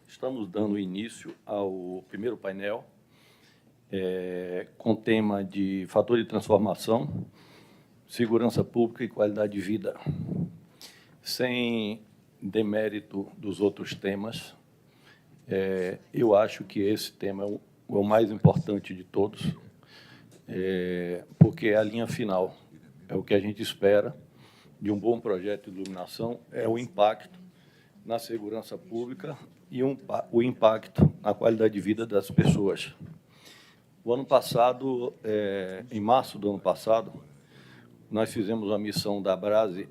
Estamos dando início ao primeiro painel, com o tema de fator de transformação, segurança pública e qualidade de vida. Sem demérito dos outros temas, eu acho que esse tema é o mais importante de todos, porque é a linha final, é o que a gente espera de um bom projeto de iluminação, é o impacto na segurança pública e o impacto na qualidade de vida das pessoas. O ano passado, em março do ano passado, nós fizemos uma missão da Abrase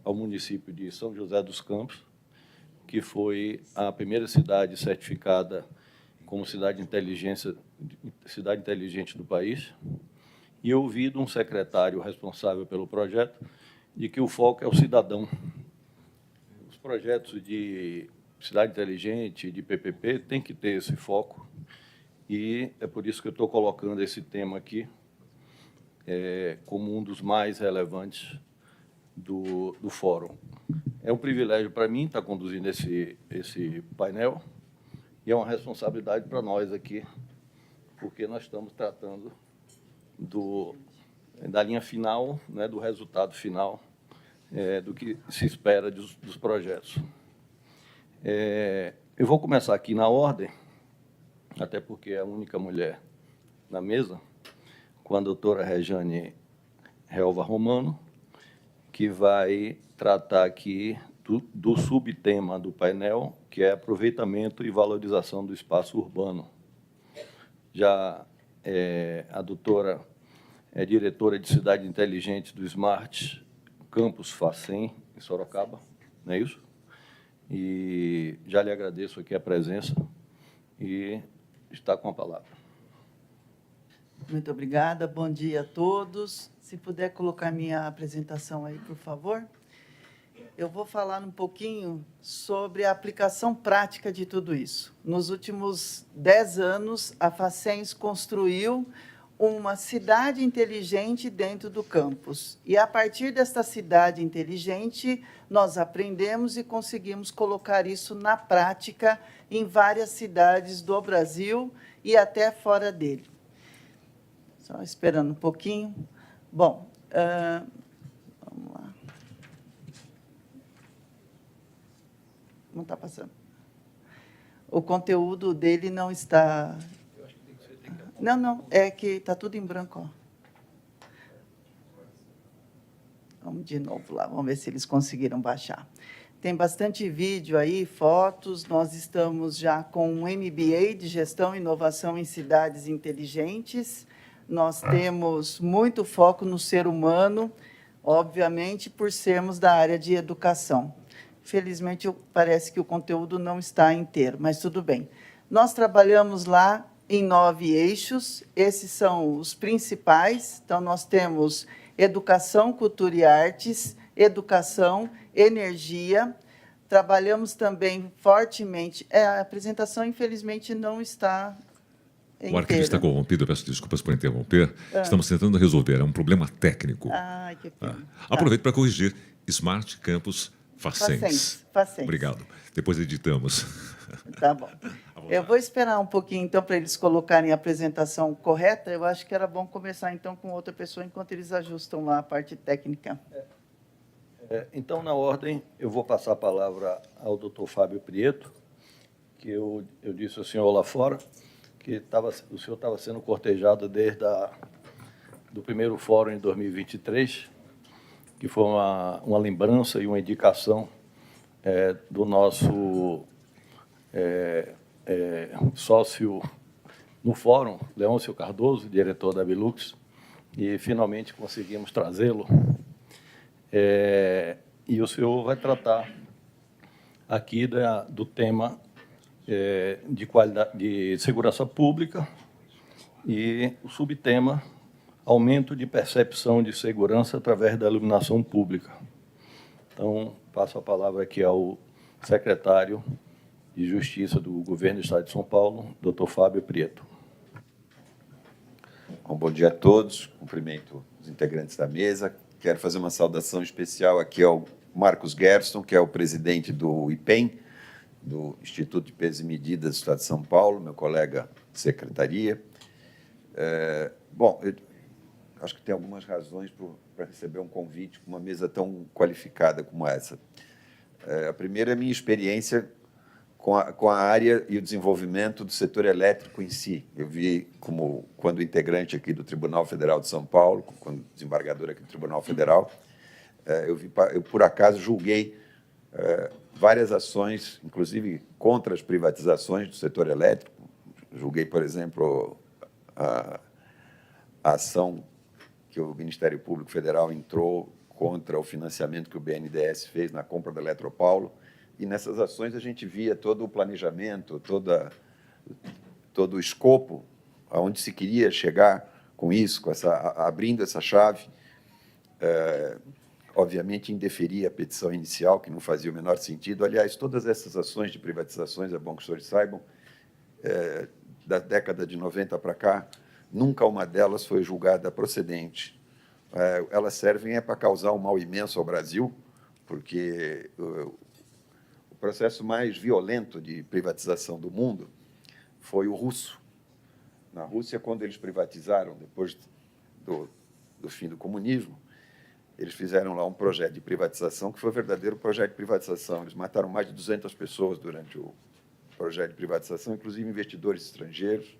ao município de São José dos Campos, que foi a primeira cidade certificada como cidade inteligente do país, e eu ouvi de um secretário responsável pelo projeto de que o foco é o cidadão. Os projetos de cidade inteligente, de PPP, têm que ter esse foco, e é por isso que eu estou colocando esse tema aqui como um dos mais relevantes do fórum. É um privilégio para mim estar conduzindo esse painel, e é uma responsabilidade para nós aqui, porque nós estamos tratando da linha final, né, do resultado final, do que se espera dos projetos. Eu vou começar aqui na ordem, até porque é a única mulher na mesa, com a doutora Rejane Relva Romano, que vai tratar aqui do subtema do painel, que é aproveitamento e valorização do espaço urbano. Já a doutora é diretora de Cidade Inteligente do Smart Campus Facem, em Sorocaba, não é isso? E já lhe agradeço aqui a presença e está com a palavra. Muito obrigada, bom dia a todos. Se puder colocar minha apresentação aí, por favor. Eu vou falar um pouquinho sobre a aplicação prática de tudo isso. Nos últimos 10 anos, a Facens construiu uma cidade inteligente dentro do campus. E, a partir desta cidade inteligente, nós aprendemos e conseguimos colocar isso na prática em várias cidades do Brasil e até fora dele. Só esperando um pouquinho. Bom, vamos lá. Não está passando. O conteúdo dele não está... Eu acho que tem que ser... Não, é que está tudo em branco. Ó. Vamos de novo lá, vamos ver se eles conseguiram baixar. Tem bastante vídeo aí, fotos. Nós estamos já com um MBA de Gestão e Inovação em Cidades Inteligentes. Nós temos muito foco no ser humano, obviamente, por sermos da área de educação. Felizmente, parece que o conteúdo não está inteiro, mas tudo bem. Nós trabalhamos lá em 9 eixos, esses são os principais. Então, nós temos educação, cultura e artes, educação, energia. Trabalhamos também fortemente... a apresentação, infelizmente, não está inteira. O arquivo está corrompido, eu peço desculpas por interromper. Estamos tentando resolver, é um problema técnico. Que pena. Aproveito para corrigir. Smart Campus Facens. Obrigado. Depois editamos. Tá bom. Eu vou esperar um pouquinho, então, para eles colocarem a apresentação correta. Eu acho que era bom começar, então, com outra pessoa, enquanto eles ajustam lá a parte técnica. Então, na ordem, eu vou passar a palavra ao doutor Fábio Prieto, que eu disse ao senhor lá fora que o senhor estava sendo cortejado desde do primeiro fórum em 2023, que foi uma lembrança e uma indicação do nosso sócio no fórum, Leôncio Cardoso, diretor da Bilux, e finalmente conseguimos trazê-lo. E o senhor vai tratar aqui do tema de qualidade, de segurança pública, e o subtema aumento de percepção de segurança através da iluminação pública. Então, passo a palavra aqui ao secretário de Justiça do Governo do Estado de São Paulo, doutor Fábio Prieto. Bom dia a todos, cumprimento os integrantes da mesa. Quero fazer uma saudação especial aqui ao Marcos Gerson, que é o presidente do IPEM, do Instituto de Pesos e Medidas do Estado de São Paulo, meu colega de secretaria. Bom, eu acho que tem algumas razões para receber um convite com uma mesa tão qualificada como essa. A primeira é a minha experiência com a área e o desenvolvimento do setor elétrico em si. Eu vi, quando integrante aqui do Tribunal Federal de São Paulo, quando desembargador aqui do Tribunal Federal, eu por acaso, julguei várias ações, inclusive contra as privatizações do setor elétrico. Julguei, por exemplo, a ação que o Ministério Público Federal entrou contra o financiamento que o BNDES fez na compra da Eletropaulo, e nessas ações a gente via todo o planejamento, todo o escopo aonde se queria chegar com isso, abrindo essa chave. Obviamente, indeferia a petição inicial, que não fazia o menor sentido. Aliás, todas essas ações de privatizações, é bom que os senhores saibam, da década de 90 para cá, nunca uma delas foi julgada procedente. Elas servem para causar um mal imenso ao Brasil, porque o processo mais violento de privatização do mundo foi o russo. Na Rússia, quando eles privatizaram, depois do fim do comunismo, eles fizeram lá um projeto de privatização que foi um verdadeiro projeto de privatização. Eles mataram mais de 200 pessoas durante o projeto de privatização, inclusive investidores estrangeiros.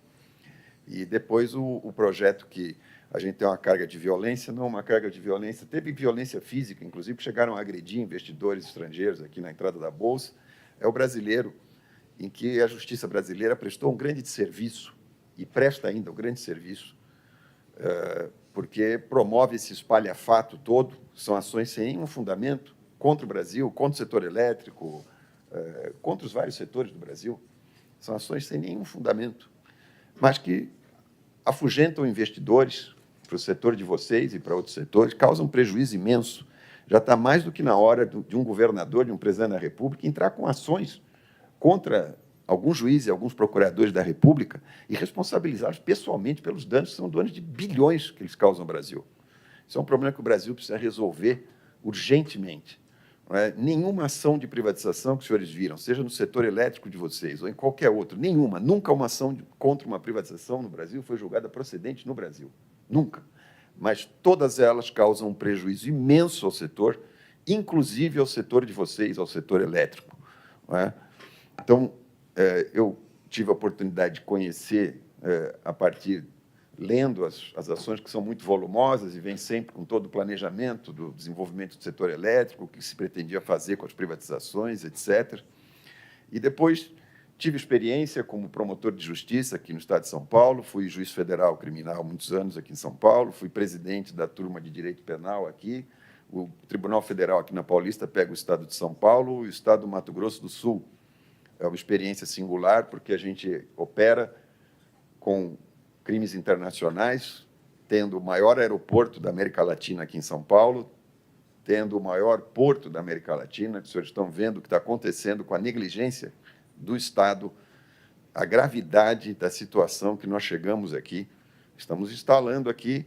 E depois o projeto que a gente tem uma carga de violência, não uma carga de violência, teve violência física, inclusive, que chegaram a agredir investidores estrangeiros aqui na entrada da Bolsa, é o brasileiro, em que a justiça brasileira prestou um grande serviço, e presta ainda um grande serviço, porque promove esse espalhafato todo, são ações sem nenhum fundamento, contra o Brasil, contra o setor elétrico, contra os vários setores do Brasil. São ações sem nenhum fundamento, mas que afugentam investidores para o setor de vocês e para outros setores, causam um prejuízo imenso. Já está mais do que na hora de um governador, de um presidente da República, entrar com ações contra alguns juízes e alguns procuradores da República e responsabilizá-los pessoalmente pelos danos, que são danos de bilhões que eles causam ao Brasil. Isso é um problema que o Brasil precisa resolver urgentemente. Não é? Nenhuma ação de privatização que os senhores viram, seja no setor elétrico de vocês ou em qualquer outro, nenhuma, nunca uma ação contra uma privatização no Brasil foi julgada procedente no Brasil. Nunca. Mas todas elas causam um prejuízo imenso ao setor, inclusive ao setor de vocês, ao setor elétrico. Não é? Então, eu tive a oportunidade de conhecer, lendo as ações que são muito volumosas e vêm sempre com todo o planejamento do desenvolvimento do setor elétrico, o que se pretendia fazer com as privatizações, etc. E depois tive experiência como promotor de justiça aqui no Estado de São Paulo, fui juiz federal criminal há muitos anos aqui em São Paulo, fui presidente da turma de Direito Penal aqui, o Tribunal Federal aqui na Paulista pega o Estado de São Paulo e o Estado do Mato Grosso do Sul. É uma experiência singular, porque a gente opera com crimes internacionais, tendo o maior aeroporto da América Latina aqui em São Paulo, tendo o maior porto da América Latina, que os senhores estão vendo o que está acontecendo com a negligência do Estado, a gravidade da situação que nós chegamos aqui. Estamos instalando aqui,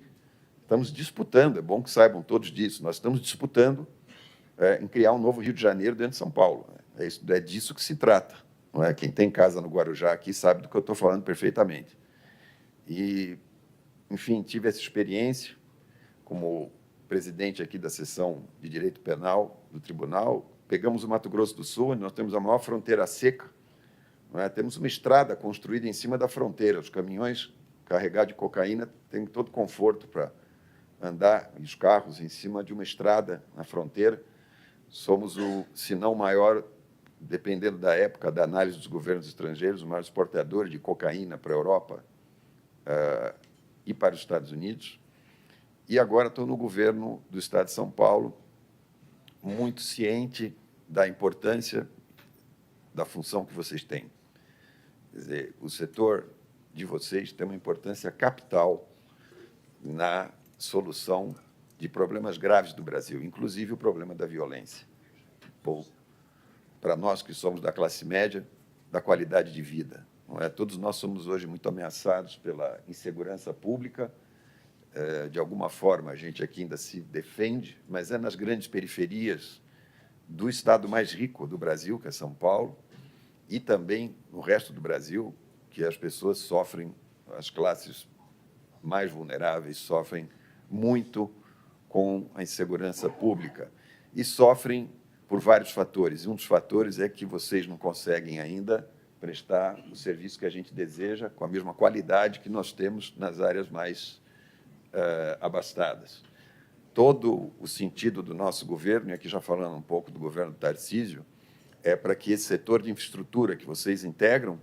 estamos disputando, é bom que saibam todos disso, nós estamos disputando em criar um novo Rio de Janeiro dentro de São Paulo. É disso que se trata. Não é? Quem tem casa no Guarujá aqui sabe do que eu estou falando perfeitamente. E, enfim, tive essa experiência como presidente aqui da seção de Direito Penal do Tribunal. Pegamos o Mato Grosso do Sul, onde nós temos a maior fronteira seca. Não é? Temos uma estrada construída em cima da fronteira. Os caminhões carregados de cocaína têm todo conforto para andar, e os carros em cima de uma estrada na fronteira. Somos se não o maior, dependendo da época da análise dos governos estrangeiros, o maior exportador de cocaína para a Europa e para os Estados Unidos. E agora estou no governo do Estado de São Paulo, muito ciente da importância da função que vocês têm. Quer dizer, o setor de vocês tem uma importância capital na solução de problemas graves do Brasil, inclusive o problema da violência. Bom, para nós que somos da classe média, da qualidade de vida. Não é? Todos nós somos hoje muito ameaçados pela insegurança pública. De alguma forma, a gente aqui ainda se defende, mas é nas grandes periferias do estado mais rico do Brasil, que é São Paulo, e também no resto do Brasil, que as pessoas sofrem, as classes mais vulneráveis sofrem muito com a insegurança pública e sofrem por vários fatores. E um dos fatores é que vocês não conseguem ainda prestar o serviço que a gente deseja com a mesma qualidade que nós temos nas áreas mais abastadas. Todo o sentido do nosso governo, e aqui já falando um pouco do governo do Tarcísio, é para que esse setor de infraestrutura que vocês integram,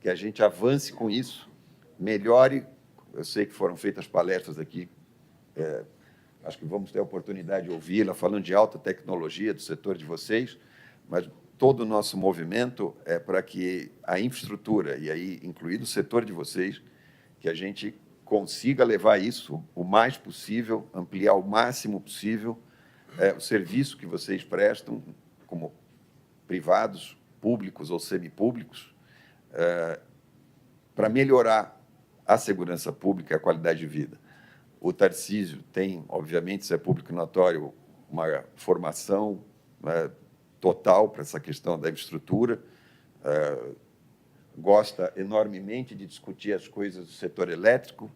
que a gente avance com isso, melhore. Eu sei que foram feitas palestras aqui, acho que vamos ter a oportunidade de ouvi-la, falando de alta tecnologia do setor de vocês, mas todo o nosso movimento é para que a infraestrutura, e aí incluído o setor de vocês, que a gente consiga levar isso o mais possível, ampliar o máximo possível o serviço que vocês prestam, como privados, públicos ou semipúblicos, para melhorar a segurança pública e a qualidade de vida. O Tarcísio tem, obviamente, isso é público notório, uma formação total para essa questão da infraestrutura, gosta enormemente de discutir as coisas do setor elétrico,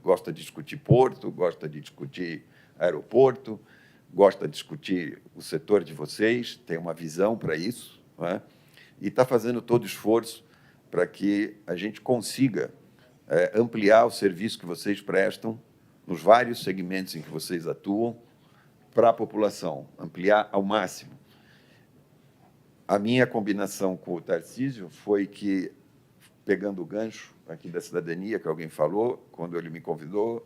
gosta de discutir porto, gosta de discutir aeroporto, gosta de discutir o setor de vocês, tem uma visão para isso, não é? E está fazendo todo o esforço para que a gente consiga ampliar o serviço que vocês prestam nos vários segmentos em que vocês atuam para a população, ampliar ao máximo. A minha combinação com o Tarcísio foi que, pegando o gancho aqui da cidadania, que alguém falou, quando ele me convidou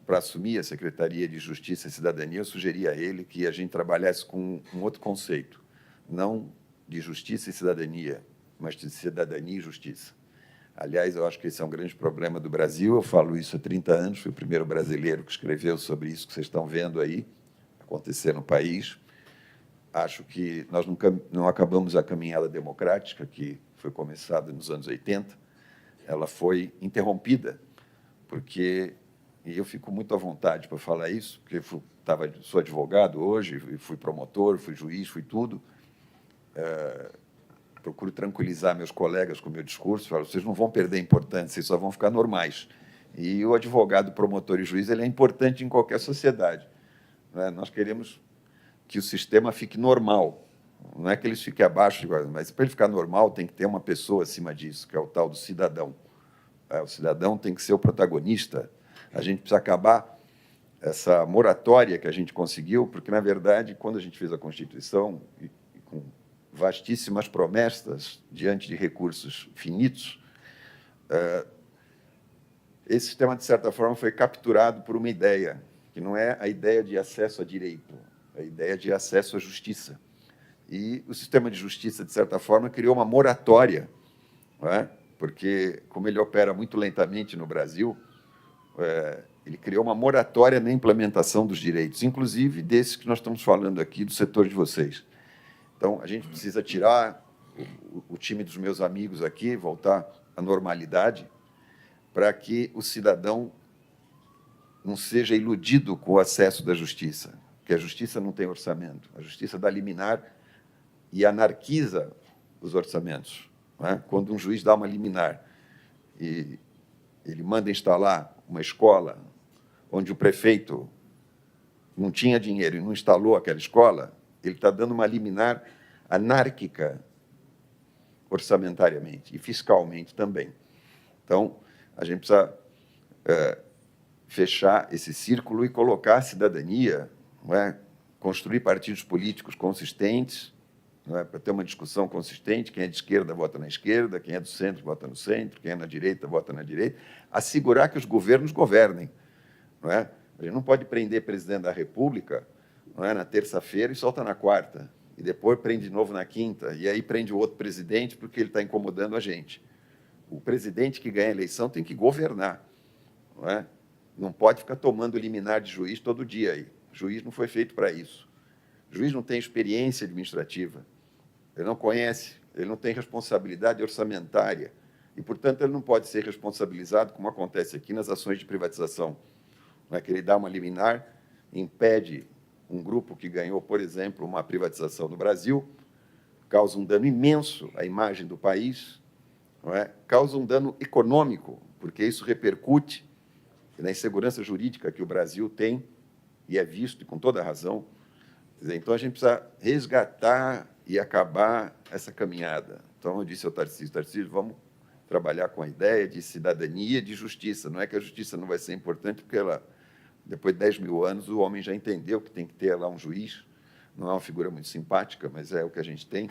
para assumir a Secretaria de Justiça e Cidadania, eu sugeri a ele que a gente trabalhasse com um outro conceito, não de justiça e cidadania, mas de cidadania e justiça. Aliás, eu acho que esse é um grande problema do Brasil, eu falo isso há 30 anos, fui o primeiro brasileiro que escreveu sobre isso que vocês estão vendo aí acontecer no país. Acho que nós não acabamos a caminhada democrática, que foi começada nos anos 80, ela foi interrompida, porque, e eu fico muito à vontade para falar isso, porque sou advogado hoje, fui promotor, fui juiz, fui tudo, procuro tranquilizar meus colegas com o meu discurso, falo, vocês não vão perder importância, vocês só vão ficar normais. E o advogado, promotor e juiz, ele é importante em qualquer sociedade, né? Nós queremos que o sistema fique normal, não é que eles fiquem abaixo, mas para ele ficar normal tem que ter uma pessoa acima disso, que é o tal do cidadão. O cidadão tem que ser o protagonista. A gente precisa acabar essa moratória que a gente conseguiu, porque, na verdade, quando a gente fez a Constituição, e com vastíssimas promessas diante de recursos finitos, esse sistema, de certa forma, foi capturado por uma ideia, que não é a ideia de acesso a direito, a ideia de acesso à justiça. E o sistema de justiça, de certa forma, criou uma moratória, não é? Porque, como ele opera muito lentamente no Brasil, ele criou uma moratória na implementação dos direitos, inclusive desses que nós estamos falando aqui, do setor de vocês. Então, a gente precisa tirar o time dos meus amigos aqui, voltar à normalidade, para que o cidadão não seja iludido com o acesso da justiça, porque a justiça não tem orçamento, a justiça dá liminar e anarquiza os orçamentos. Não é? Quando um juiz dá uma liminar e ele manda instalar uma escola onde o prefeito não tinha dinheiro e não instalou aquela escola, ele está dando uma liminar anárquica orçamentariamente e fiscalmente também. Então, a gente precisa fechar esse círculo e colocar a cidadania, não é? Construir partidos políticos consistentes, não é? Para ter uma discussão consistente, quem é de esquerda vota na esquerda, quem é do centro vota no centro, quem é na direita vota na direita, assegurar que os governos governem. Não é? A gente não pode prender presidente da República, não é, na terça-feira e solta na quarta, e depois prende de novo na quinta, e aí prende o outro presidente porque ele está incomodando a gente. O presidente que ganha a eleição tem que governar, não é? Não pode ficar tomando liminar de juiz todo dia aí. O juiz não foi feito para isso. O juiz não tem experiência administrativa, ele não conhece, ele não tem responsabilidade orçamentária e, portanto, ele não pode ser responsabilizado, como acontece aqui nas ações de privatização. Não é que ele dá uma liminar, impede um grupo que ganhou, por exemplo, uma privatização no Brasil, causa um dano imenso à imagem do país, não é? Causa um dano econômico, porque isso repercute na insegurança jurídica que o Brasil tem, e é visto, e com toda razão. Quer dizer, então, a gente precisa resgatar e acabar essa caminhada. Então, eu disse ao Tarcísio, vamos trabalhar com a ideia de cidadania, de justiça. Não é que a justiça não vai ser importante, porque depois de 10 mil anos, o homem já entendeu que tem que ter lá um juiz. Não é uma figura muito simpática, mas é o que a gente tem.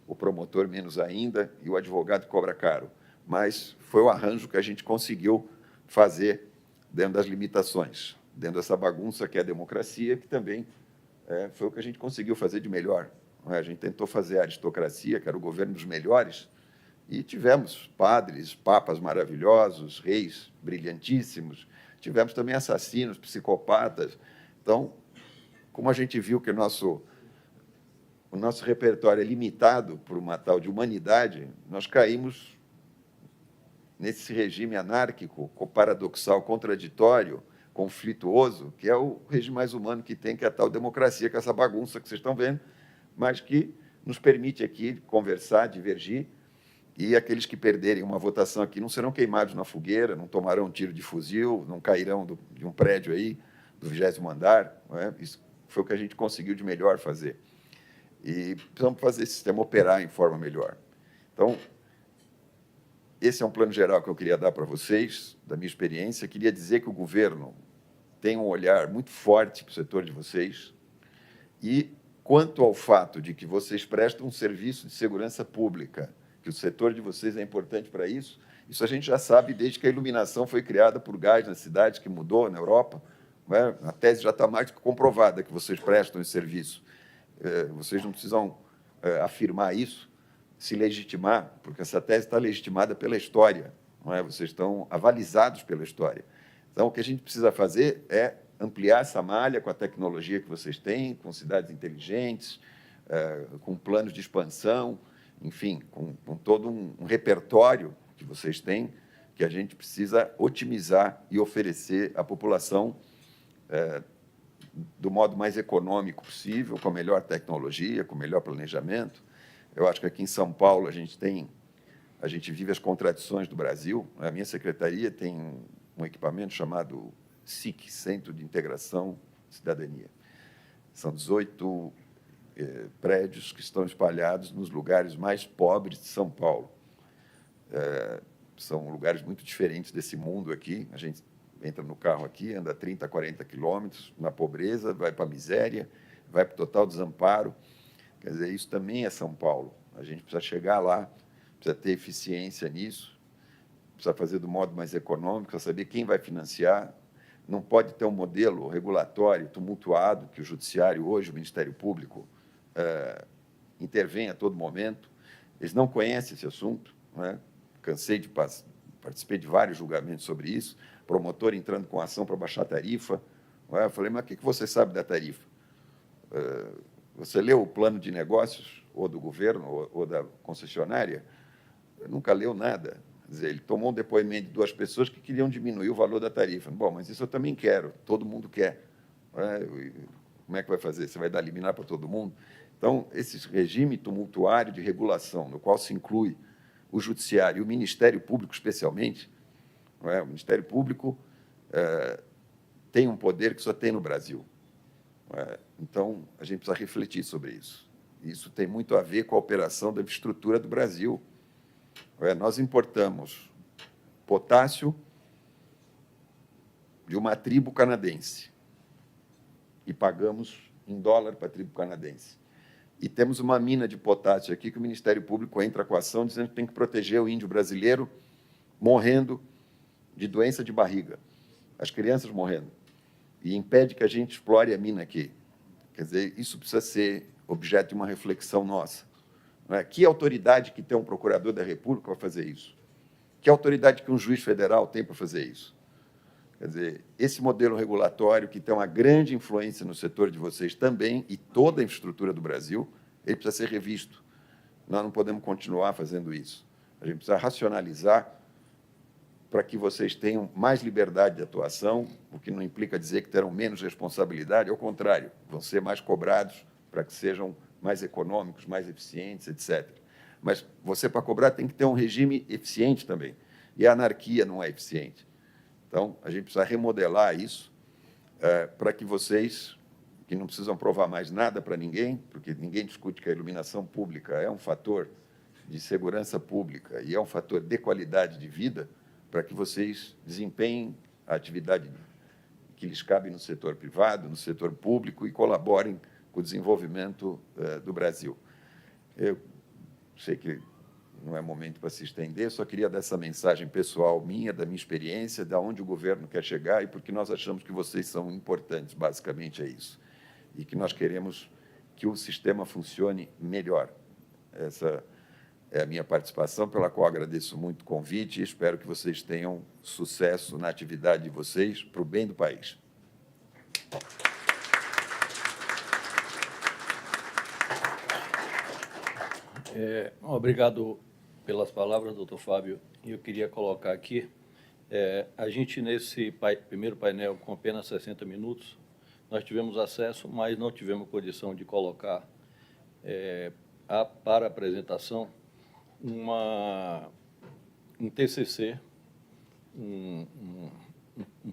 O promotor, menos ainda, e o advogado cobra caro. Mas foi o arranjo que a gente conseguiu fazer dentro das limitações, dentro dessa bagunça que é a democracia, que também foi o que a gente conseguiu fazer de melhor. A gente tentou fazer a aristocracia, que era o governo dos melhores, e tivemos padres, papas maravilhosos, reis brilhantíssimos, tivemos também assassinos, psicopatas. Então, como a gente viu que o nosso repertório é limitado por uma tal de humanidade, nós caímos nesse regime anárquico, paradoxal, contraditório, conflituoso, que é o regime mais humano que tem, que é a tal democracia, que é essa bagunça que vocês estão vendo, mas que nos permite aqui conversar, divergir, e aqueles que perderem uma votação aqui não serão queimados na fogueira, não tomarão um tiro de fuzil, não cairão de um prédio aí, do 20º andar. Não é? Isso foi o que a gente conseguiu de melhor fazer. E precisamos fazer esse sistema operar em forma melhor. Então, esse é um plano geral que eu queria dar para vocês, da minha experiência. Queria dizer que o governo tem um olhar muito forte para o setor de vocês. E, quanto ao fato de que vocês prestam um serviço de segurança pública, que o setor de vocês é importante para isso, isso a gente já sabe desde que a iluminação foi criada por gás nas cidades, que mudou na Europa. Não é? A tese já está mais do que comprovada que vocês prestam esse serviço. Vocês não precisam afirmar isso, se legitimar, porque essa tese está legitimada pela história, não é? Vocês estão avalizados pela história. Então, o que a gente precisa fazer é ampliar essa malha com a tecnologia que vocês têm, com cidades inteligentes, com planos de expansão, enfim, com todo um repertório que vocês têm, que a gente precisa otimizar e oferecer à população do modo mais econômico possível, com a melhor tecnologia, com o melhor planejamento. Eu acho que aqui em São Paulo a gente vive as contradições do Brasil. A minha secretaria tem um equipamento chamado SIC, Centro de Integração e Cidadania. São 18 prédios que estão espalhados nos lugares mais pobres de São Paulo. São lugares muito diferentes desse mundo aqui. A gente entra no carro aqui, anda 30, 40 quilômetros na pobreza, vai para a miséria, vai para o total desamparo. Quer dizer, isso também é São Paulo. A gente precisa chegar lá, precisa ter eficiência nisso, precisa fazer do modo mais econômico, precisa saber quem vai financiar. Não pode ter um modelo regulatório tumultuado, que o Judiciário hoje, o Ministério Público, intervém a todo momento. Eles não conhecem esse assunto. Não é? Cansei de participei de vários julgamentos sobre isso, promotor entrando com ação para baixar a tarifa. Não é? Eu falei, mas o que você sabe da tarifa? Você leu o plano de negócios, ou do governo, ou da concessionária? Nunca leu nada. Quer dizer, ele tomou um depoimento de 2 pessoas que queriam diminuir o valor da tarifa. Bom, mas isso eu também quero, todo mundo quer. Como é que vai fazer? Você vai dar liminar para todo mundo? Então, esse regime tumultuário de regulação, no qual se inclui o Judiciário e o Ministério Público, especialmente, não é? O Ministério Público tem um poder que só tem no Brasil. Então, a gente precisa refletir sobre isso. Isso tem muito a ver com a operação da infraestrutura do Brasil. Nós importamos potássio de uma tribo canadense e pagamos em dólar para a tribo canadense. E temos uma mina de potássio aqui que o Ministério Público entra com a ação dizendo que tem que proteger o índio brasileiro morrendo de doença de barriga, as crianças morrendo, e impede que a gente explore a mina aqui. Quer dizer, isso precisa ser objeto de uma reflexão nossa. Não é? Que autoridade que tem um procurador da República para fazer isso? Que autoridade que um juiz federal tem para fazer isso? Quer dizer, esse modelo regulatório, que tem uma grande influência no setor de vocês também, e toda a infraestrutura do Brasil, ele precisa ser revisto. Nós não podemos continuar fazendo isso. A gente precisa racionalizar para que vocês tenham mais liberdade de atuação, o que não implica dizer que terão menos responsabilidade, ao contrário, vão ser mais cobrados para que sejam mais econômicos, mais eficientes, etc. Mas você, para cobrar, tem que ter um regime eficiente também. E a anarquia não é eficiente. Então, a gente precisa remodelar isso para que vocês, que não precisam provar mais nada para ninguém, porque ninguém discute que a iluminação pública é um fator de segurança pública e é um fator de qualidade de vida, para que vocês desempenhem a atividade que lhes cabe no setor privado, no setor público e colaborem com o desenvolvimento do Brasil. Eu sei que não é momento para se estender, só queria dar essa mensagem pessoal minha, da minha experiência, de onde o governo quer chegar e porque nós achamos que vocês são importantes, basicamente é isso, e que nós queremos que o sistema funcione melhor. Essa é a minha participação, pela qual agradeço muito o convite e espero que vocês tenham sucesso na atividade de vocês para o bem do país. Obrigado pelas palavras, doutor Fábio. Eu queria colocar aqui, a gente, nesse primeiro painel, com apenas 60 minutos, nós tivemos acesso, mas não tivemos condição de colocar para a apresentação um TCC, um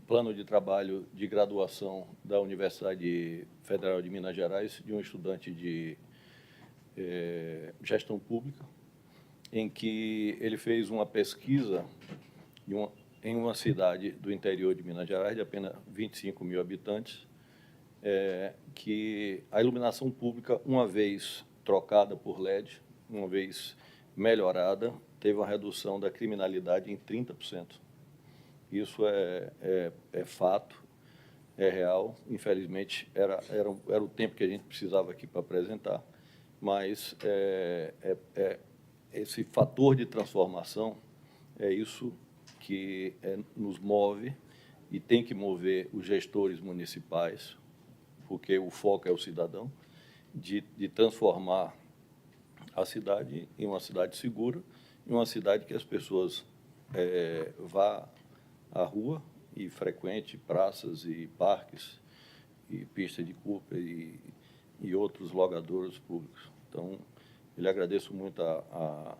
plano de trabalho de graduação da Universidade Federal de Minas Gerais, de um estudante de gestão pública, em que ele fez uma pesquisa em uma cidade do interior de Minas Gerais, de apenas 25 mil habitantes, que a iluminação pública, uma vez trocada por LED, uma vez melhorada, teve uma redução da criminalidade em 30%. Isso é fato, é real. Infelizmente, era o tempo que a gente precisava aqui para apresentar, mas esse fator de transformação é isso que nos move e tem que mover os gestores municipais, porque o foco é o cidadão, de transformar a cidade em uma cidade segura, em uma cidade que as pessoas vá à rua e frequente praças e parques e pistas de Cooper e outros logadouros públicos. Então, eu lhe agradeço muito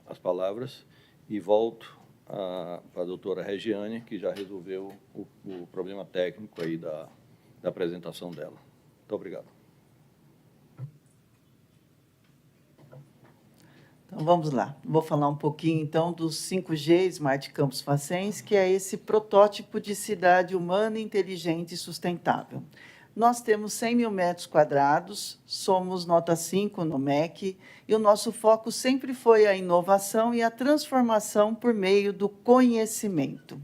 as palavras e volto para a doutora Regiane, que já resolveu o problema técnico aí da apresentação dela. Muito obrigado. Então, vamos lá. Vou falar um pouquinho, então, dos 5G Smart Campus Facens, que é esse protótipo de cidade humana, inteligente e sustentável. Nós temos 100 mil metros quadrados, somos nota 5 no MEC, e o nosso foco sempre foi a inovação e a transformação por meio do conhecimento.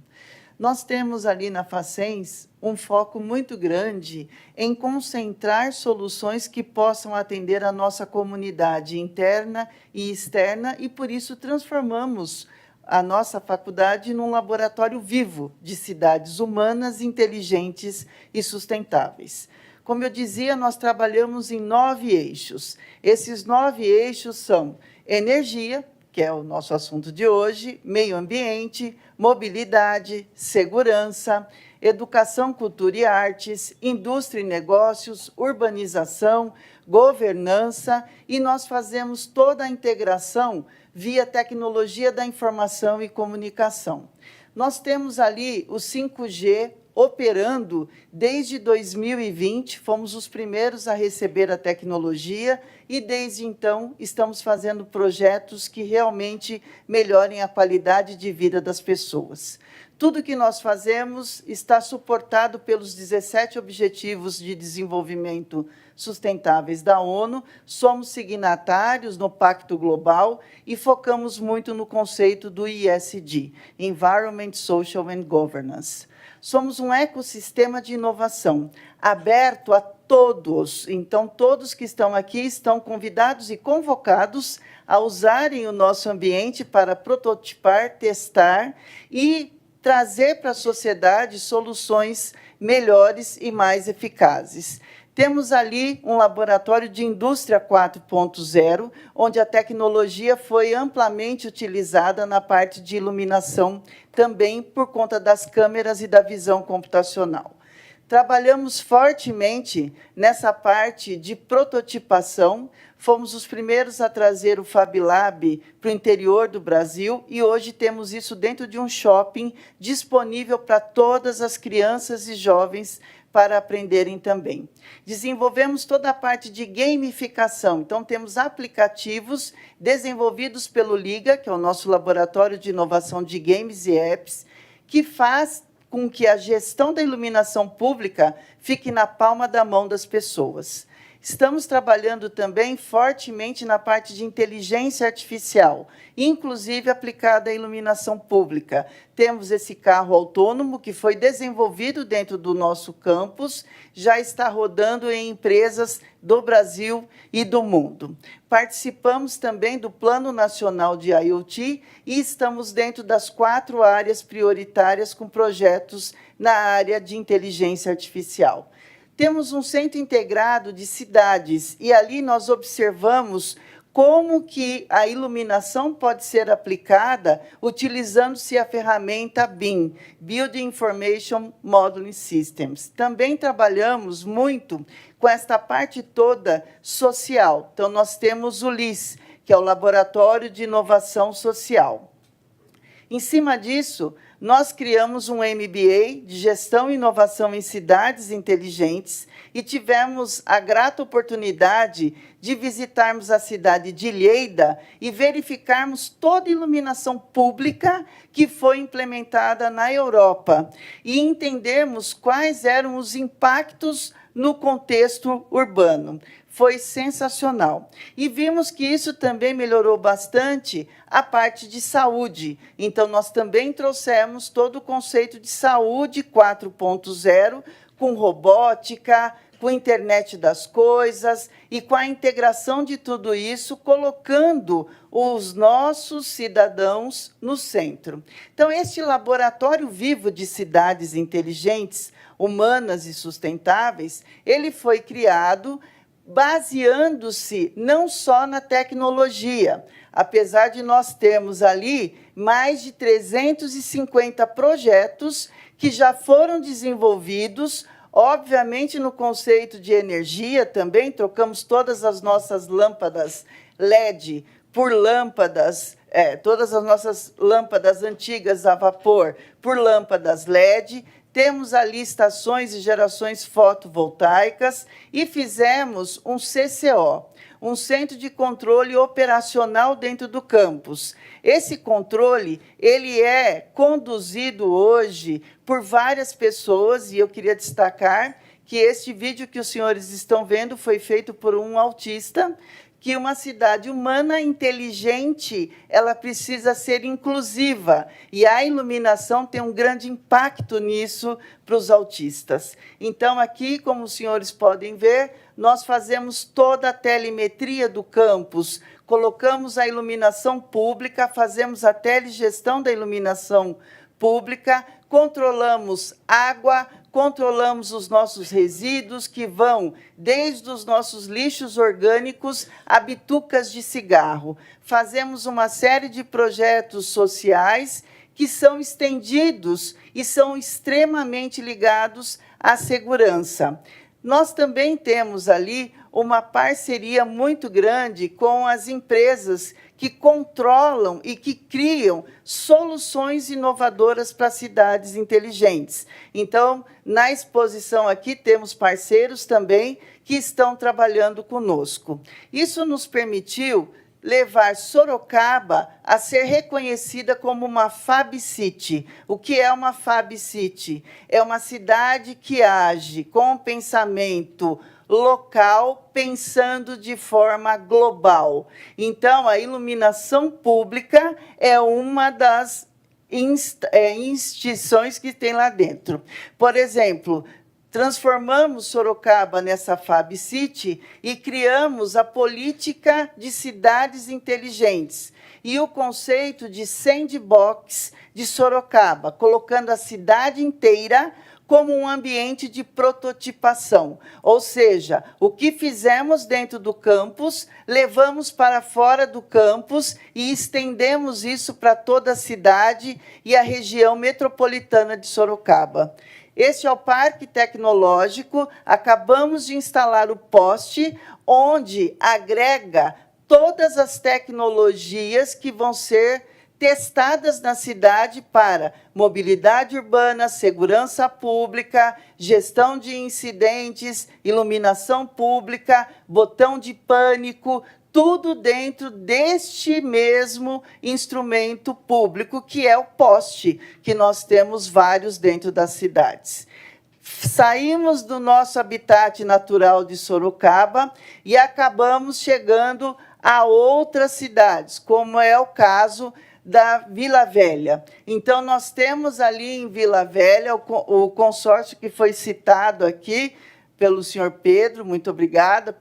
Nós temos ali na Facens um foco muito grande em concentrar soluções que possam atender a nossa comunidade interna e externa, e, por isso, transformamos a nossa faculdade num laboratório vivo de cidades humanas, inteligentes e sustentáveis. Como eu dizia, nós trabalhamos em 9 eixos. Esses 9 eixos são energia, que é o nosso assunto de hoje, meio ambiente, mobilidade, segurança, educação, cultura e artes, indústria e negócios, urbanização, governança, e nós fazemos toda a integração via tecnologia da informação e comunicação. Nós temos ali o 5G operando desde 2020, fomos os primeiros a receber a tecnologia e, desde então, estamos fazendo projetos que realmente melhorem a qualidade de vida das pessoas. Tudo que nós fazemos está suportado pelos 17 Objetivos de Desenvolvimento Sustentáveis da ONU, somos signatários no Pacto Global e focamos muito no conceito do ESG, Environment, Social and Governance. Somos um ecossistema de inovação, aberto a todos. Então, todos que estão aqui estão convidados e convocados a usarem o nosso ambiente para prototipar, testar e trazer para a sociedade soluções melhores e mais eficazes. Temos ali um laboratório de indústria 4.0, onde a tecnologia foi amplamente utilizada na parte de iluminação, também por conta das câmeras e da visão computacional. Trabalhamos fortemente nessa parte de prototipação. Fomos os primeiros a trazer o Fab Lab para o interior do Brasil e hoje temos isso dentro de um shopping disponível para todas as crianças e jovens para aprenderem também. Desenvolvemos toda a parte de gamificação. Então, temos aplicativos desenvolvidos pelo LIGA, que é o nosso laboratório de inovação de games e apps, que faz com que a gestão da iluminação pública fique na palma da mão das pessoas. Estamos trabalhando também fortemente na parte de inteligência artificial, inclusive aplicada à iluminação pública. Temos esse carro autônomo que foi desenvolvido dentro do nosso campus, já está rodando em empresas do Brasil e do mundo. Participamos também do Plano Nacional de IoT e estamos dentro das 4 áreas prioritárias com projetos na área de inteligência artificial. Temos um centro integrado de cidades e ali nós observamos como que a iluminação pode ser aplicada utilizando-se a ferramenta BIM, Building Information Modeling Systems. Também trabalhamos muito com esta parte toda social. Então, nós temos o LIS, que é o Laboratório de Inovação Social. Em cima disso, nós criamos um MBA de Gestão e Inovação em Cidades Inteligentes e tivemos a grata oportunidade de visitarmos a cidade de Lleida e verificarmos toda a iluminação pública que foi implementada na Europa e entendermos quais eram os impactos no contexto urbano. Foi sensacional. E vimos que isso também melhorou bastante a parte de saúde. Então, nós também trouxemos todo o conceito de saúde 4.0, com robótica, com internet das coisas e com a integração de tudo isso, colocando os nossos cidadãos no centro. Então, este laboratório vivo de cidades inteligentes, humanas e sustentáveis, ele foi criado baseando-se não só na tecnologia, apesar de nós termos ali mais de 350 projetos que já foram desenvolvidos, obviamente no conceito de energia também, trocamos todas as nossas lâmpadas LED por lâmpadas, todas as nossas lâmpadas antigas a vapor por lâmpadas LED, temos ali estações e gerações fotovoltaicas e fizemos um CCO, um Centro de Controle Operacional dentro do campus. Esse controle ele é conduzido hoje por várias pessoas, e eu queria destacar que este vídeo que os senhores estão vendo foi feito por um autista, que uma cidade humana inteligente, ela precisa ser inclusiva, e a iluminação tem um grande impacto nisso para os autistas. Então, aqui, como os senhores podem ver, nós fazemos toda a telemetria do campus, colocamos a iluminação pública, fazemos a telegestão da iluminação pública, controlamos água, controlamos os nossos resíduos, que vão desde os nossos lixos orgânicos a bitucas de cigarro. Fazemos uma série de projetos sociais que são estendidos e são extremamente ligados à segurança. Nós também temos ali uma parceria muito grande com as empresas que controlam e que criam soluções inovadoras para cidades inteligentes. Então, na exposição aqui, temos parceiros também que estão trabalhando conosco. Isso nos permitiu levar Sorocaba a ser reconhecida como uma Fab City. O que é uma Fab City? É uma cidade que age com pensamento local, pensando de forma global. Então, a iluminação pública é uma das instituições que tem lá dentro. Por exemplo, transformamos Sorocaba nessa Fab City e criamos a política de cidades inteligentes e o conceito de sandbox de Sorocaba, colocando a cidade inteira como um ambiente de prototipação. Ou seja, o que fizemos dentro do campus, levamos para fora do campus e estendemos isso para toda a cidade e a região metropolitana de Sorocaba. Este é o Parque Tecnológico, acabamos de instalar o poste, onde agrega todas as tecnologias que vão ser testadas na cidade para mobilidade urbana, segurança pública, gestão de incidentes, iluminação pública, botão de pânico, tudo dentro deste mesmo instrumento público, que é o poste, que nós temos vários dentro das cidades. Saímos do nosso habitat natural de Sorocaba e acabamos chegando a outras cidades, como é o caso da Vila Velha. Então, nós temos ali em Vila Velha o consórcio que foi citado aqui pelo senhor Pedro, muito obrigada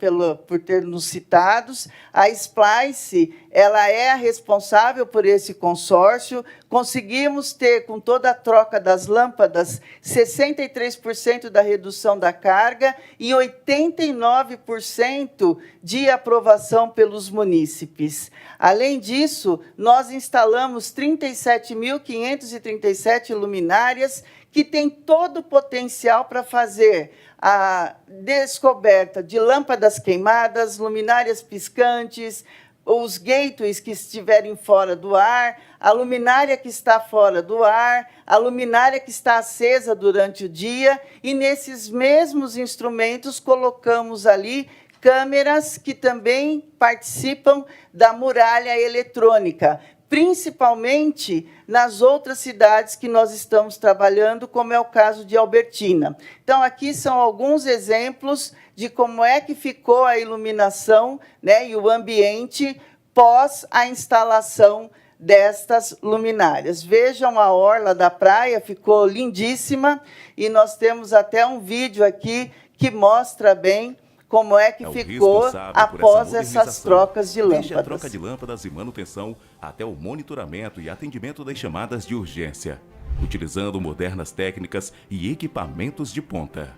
por ter nos citados. A Splice, ela é a responsável por esse consórcio. Conseguimos ter, com toda a troca das lâmpadas, 63% da redução da carga e 89% de aprovação pelos munícipes. Além disso, nós instalamos 37.537 luminárias, que tem todo o potencial para fazer a descoberta de lâmpadas queimadas, luminárias piscantes, os gateways que estiverem fora do ar, a luminária que está fora do ar, a luminária que está acesa durante o dia, e nesses mesmos instrumentos colocamos ali câmeras que também participam da muralha eletrônica, principalmente nas outras cidades que nós estamos trabalhando, como é o caso de Albertina. Então, aqui são alguns exemplos de como é que ficou a iluminação, né, e o ambiente pós a instalação destas luminárias. Vejam a orla da praia, ficou lindíssima, e nós temos até um vídeo aqui que mostra bem como é que ficou após essas trocas de lâmpadas. Desde a troca de lâmpadas e manutenção até o monitoramento e atendimento das chamadas de urgência, utilizando modernas técnicas e equipamentos de ponta.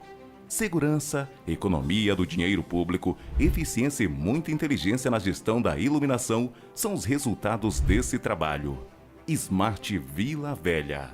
Segurança, economia do dinheiro público, eficiência e muita inteligência na gestão da iluminação são os resultados desse trabalho. Smart Vila Velha.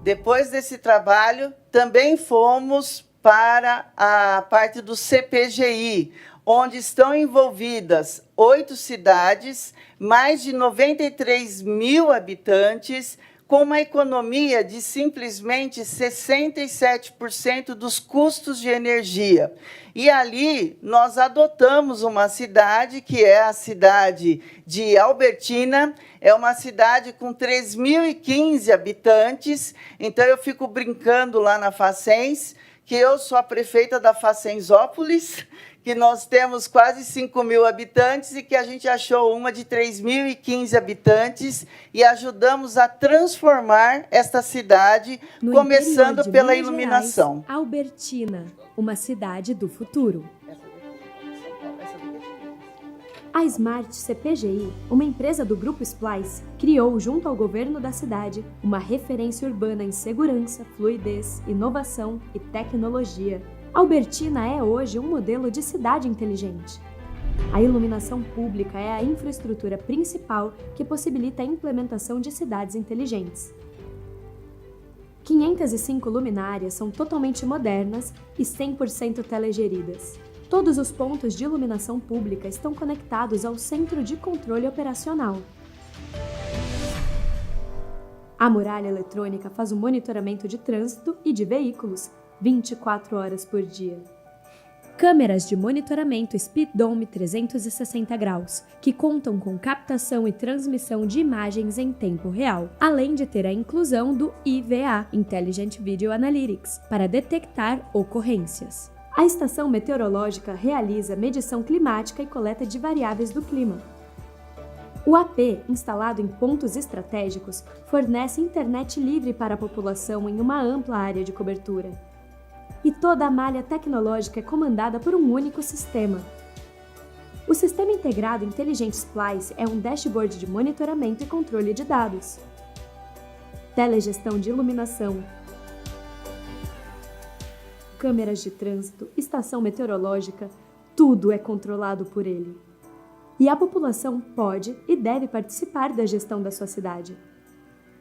Depois desse trabalho, também fomos para a parte do CPGI, onde estão envolvidas 8 cidades, mais de 93 mil habitantes, com uma economia de simplesmente 67% dos custos de energia. E ali nós adotamos uma cidade, que é a cidade de Albertina, é uma cidade com 3.015 habitantes, então eu fico brincando lá na Facens, que eu sou a prefeita da Facenzópolis, que nós temos quase 5.000 habitantes e que a gente achou uma de 3.015 habitantes e ajudamos a transformar esta cidade, começando pela iluminação. Gerais, Albertina, uma cidade do futuro. A Smart CPGI, uma empresa do Grupo Splice, criou, junto ao governo da cidade, uma referência urbana em segurança, fluidez, inovação e tecnologia. Albertina é hoje um modelo de cidade inteligente. A iluminação pública é a infraestrutura principal que possibilita a implementação de cidades inteligentes. 505 luminárias são totalmente modernas e 100% telegeridas. Todos os pontos de iluminação pública estão conectados ao Centro de Controle Operacional. A muralha eletrônica faz o monitoramento de trânsito e de veículos 24 horas por dia. Câmeras de monitoramento Speed Dome 360 graus, que contam com captação e transmissão de imagens em tempo real, além de ter a inclusão do IVA, Intelligent Video Analytics, para detectar ocorrências. A estação meteorológica realiza medição climática e coleta de variáveis do clima. O AP, instalado em pontos estratégicos, fornece internet livre para a população em uma ampla área de cobertura. E toda a malha tecnológica é comandada por um único sistema. O Sistema Integrado Inteligente Splice é um dashboard de monitoramento e controle de dados. Telegestão de iluminação, câmeras de trânsito, estação meteorológica, tudo é controlado por ele. E a população pode e deve participar da gestão da sua cidade.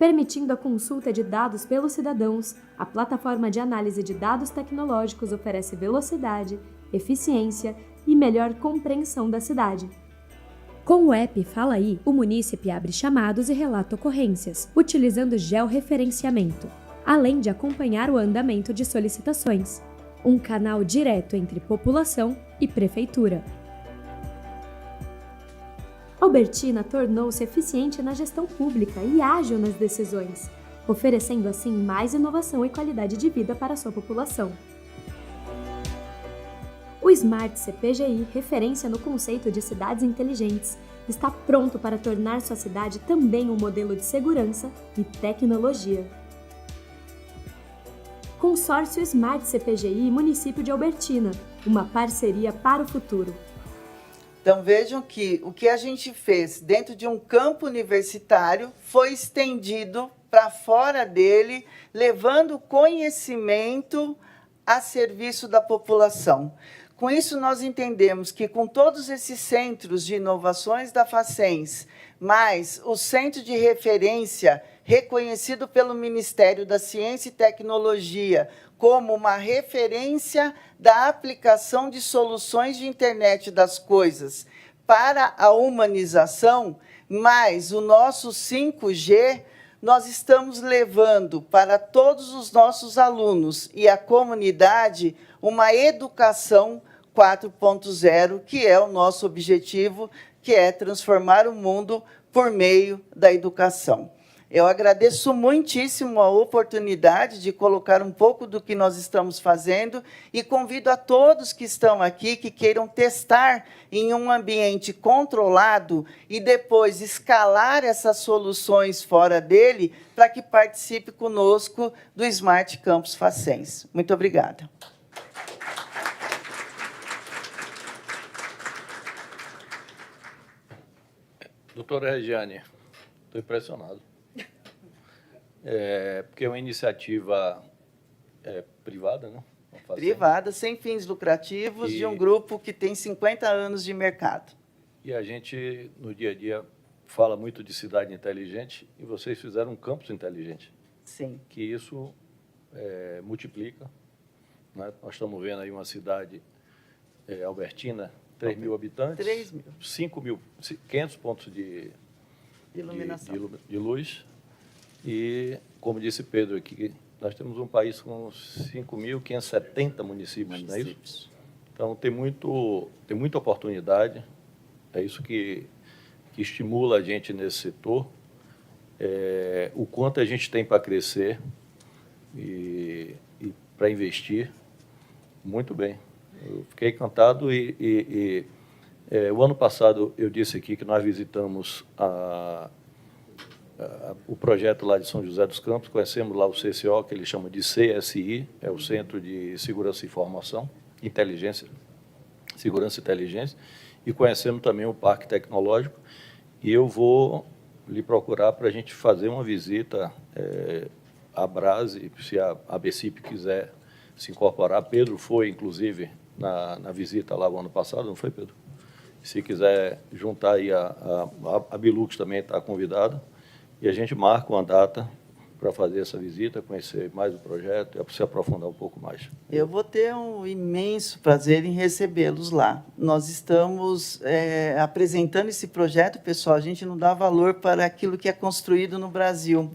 permitindo a consulta de dados pelos cidadãos. A plataforma de análise de dados tecnológicos oferece velocidade, eficiência e melhor compreensão da cidade. Com o app Fala Aí, o munícipe abre chamados e relata ocorrências, utilizando georreferenciamento, além de acompanhar o andamento de solicitações. Um canal direto entre população e prefeitura. Albertina tornou-se eficiente na gestão pública e ágil nas decisões, oferecendo assim mais inovação e qualidade de vida para a sua população. O Smart CPGI, referência no conceito de cidades inteligentes, está pronto para tornar sua cidade também um modelo de segurança e tecnologia. Consórcio Smart CPGI Município de Albertina, uma parceria para o futuro. Então, vejam que o que a gente fez dentro de um campo universitário foi estendido para fora dele, levando conhecimento a serviço da população. Com isso, nós entendemos que, com todos esses centros de inovações da Facens, mais o centro de referência reconhecido pelo Ministério da Ciência e Tecnologia como uma referência da aplicação de soluções de internet das coisas para a humanização, mais o nosso 5G, nós estamos levando para todos os nossos alunos e a comunidade uma educação 4.0, que é o nosso objetivo, que é transformar o mundo por meio da educação. Eu agradeço muitíssimo a oportunidade de colocar um pouco do que nós estamos fazendo e convido a todos que estão aqui, que queiram testar em um ambiente controlado e depois escalar essas soluções fora dele, para que participe conosco do Smart Campus Facens. Muito obrigada. Doutora Regiane, estou impressionado. Porque é uma iniciativa privada, né? Privada, sem fins lucrativos, de um grupo que tem 50 anos de mercado. E a gente, no dia a dia, fala muito de cidade inteligente, e vocês fizeram um campus inteligente. Sim. Que isso multiplica. Né? Nós estamos vendo aí uma cidade albertina, 3 mil habitantes, 3 mil. 5.500 pontos de iluminação. De luz. E, como disse Pedro aqui, nós temos um país com 5.570 municípios, não é isso? Então, tem muita oportunidade, é isso que estimula a gente nesse setor, o quanto a gente tem para crescer e para investir. Muito bem. Eu fiquei encantado o ano passado eu disse aqui que nós visitamos o projeto lá de São José dos Campos, conhecemos lá o CCO, que eles chamam de CSI, é o Centro de Segurança e Informação, Segurança e Inteligência, e conhecemos também o Parque Tecnológico, e eu vou lhe procurar para a gente fazer uma visita à Brase, se a ABCIP quiser se incorporar. Pedro foi, inclusive, na visita lá o ano passado, não foi, Pedro? Se quiser juntar aí, a Bilux também está convidada, e a gente marca uma data para fazer essa visita, conhecer mais o projeto e se aprofundar um pouco mais. Eu vou ter um imenso prazer em recebê-los lá. Nós estamos apresentando esse projeto, pessoal, a gente não dá valor para aquilo que é construído no Brasil,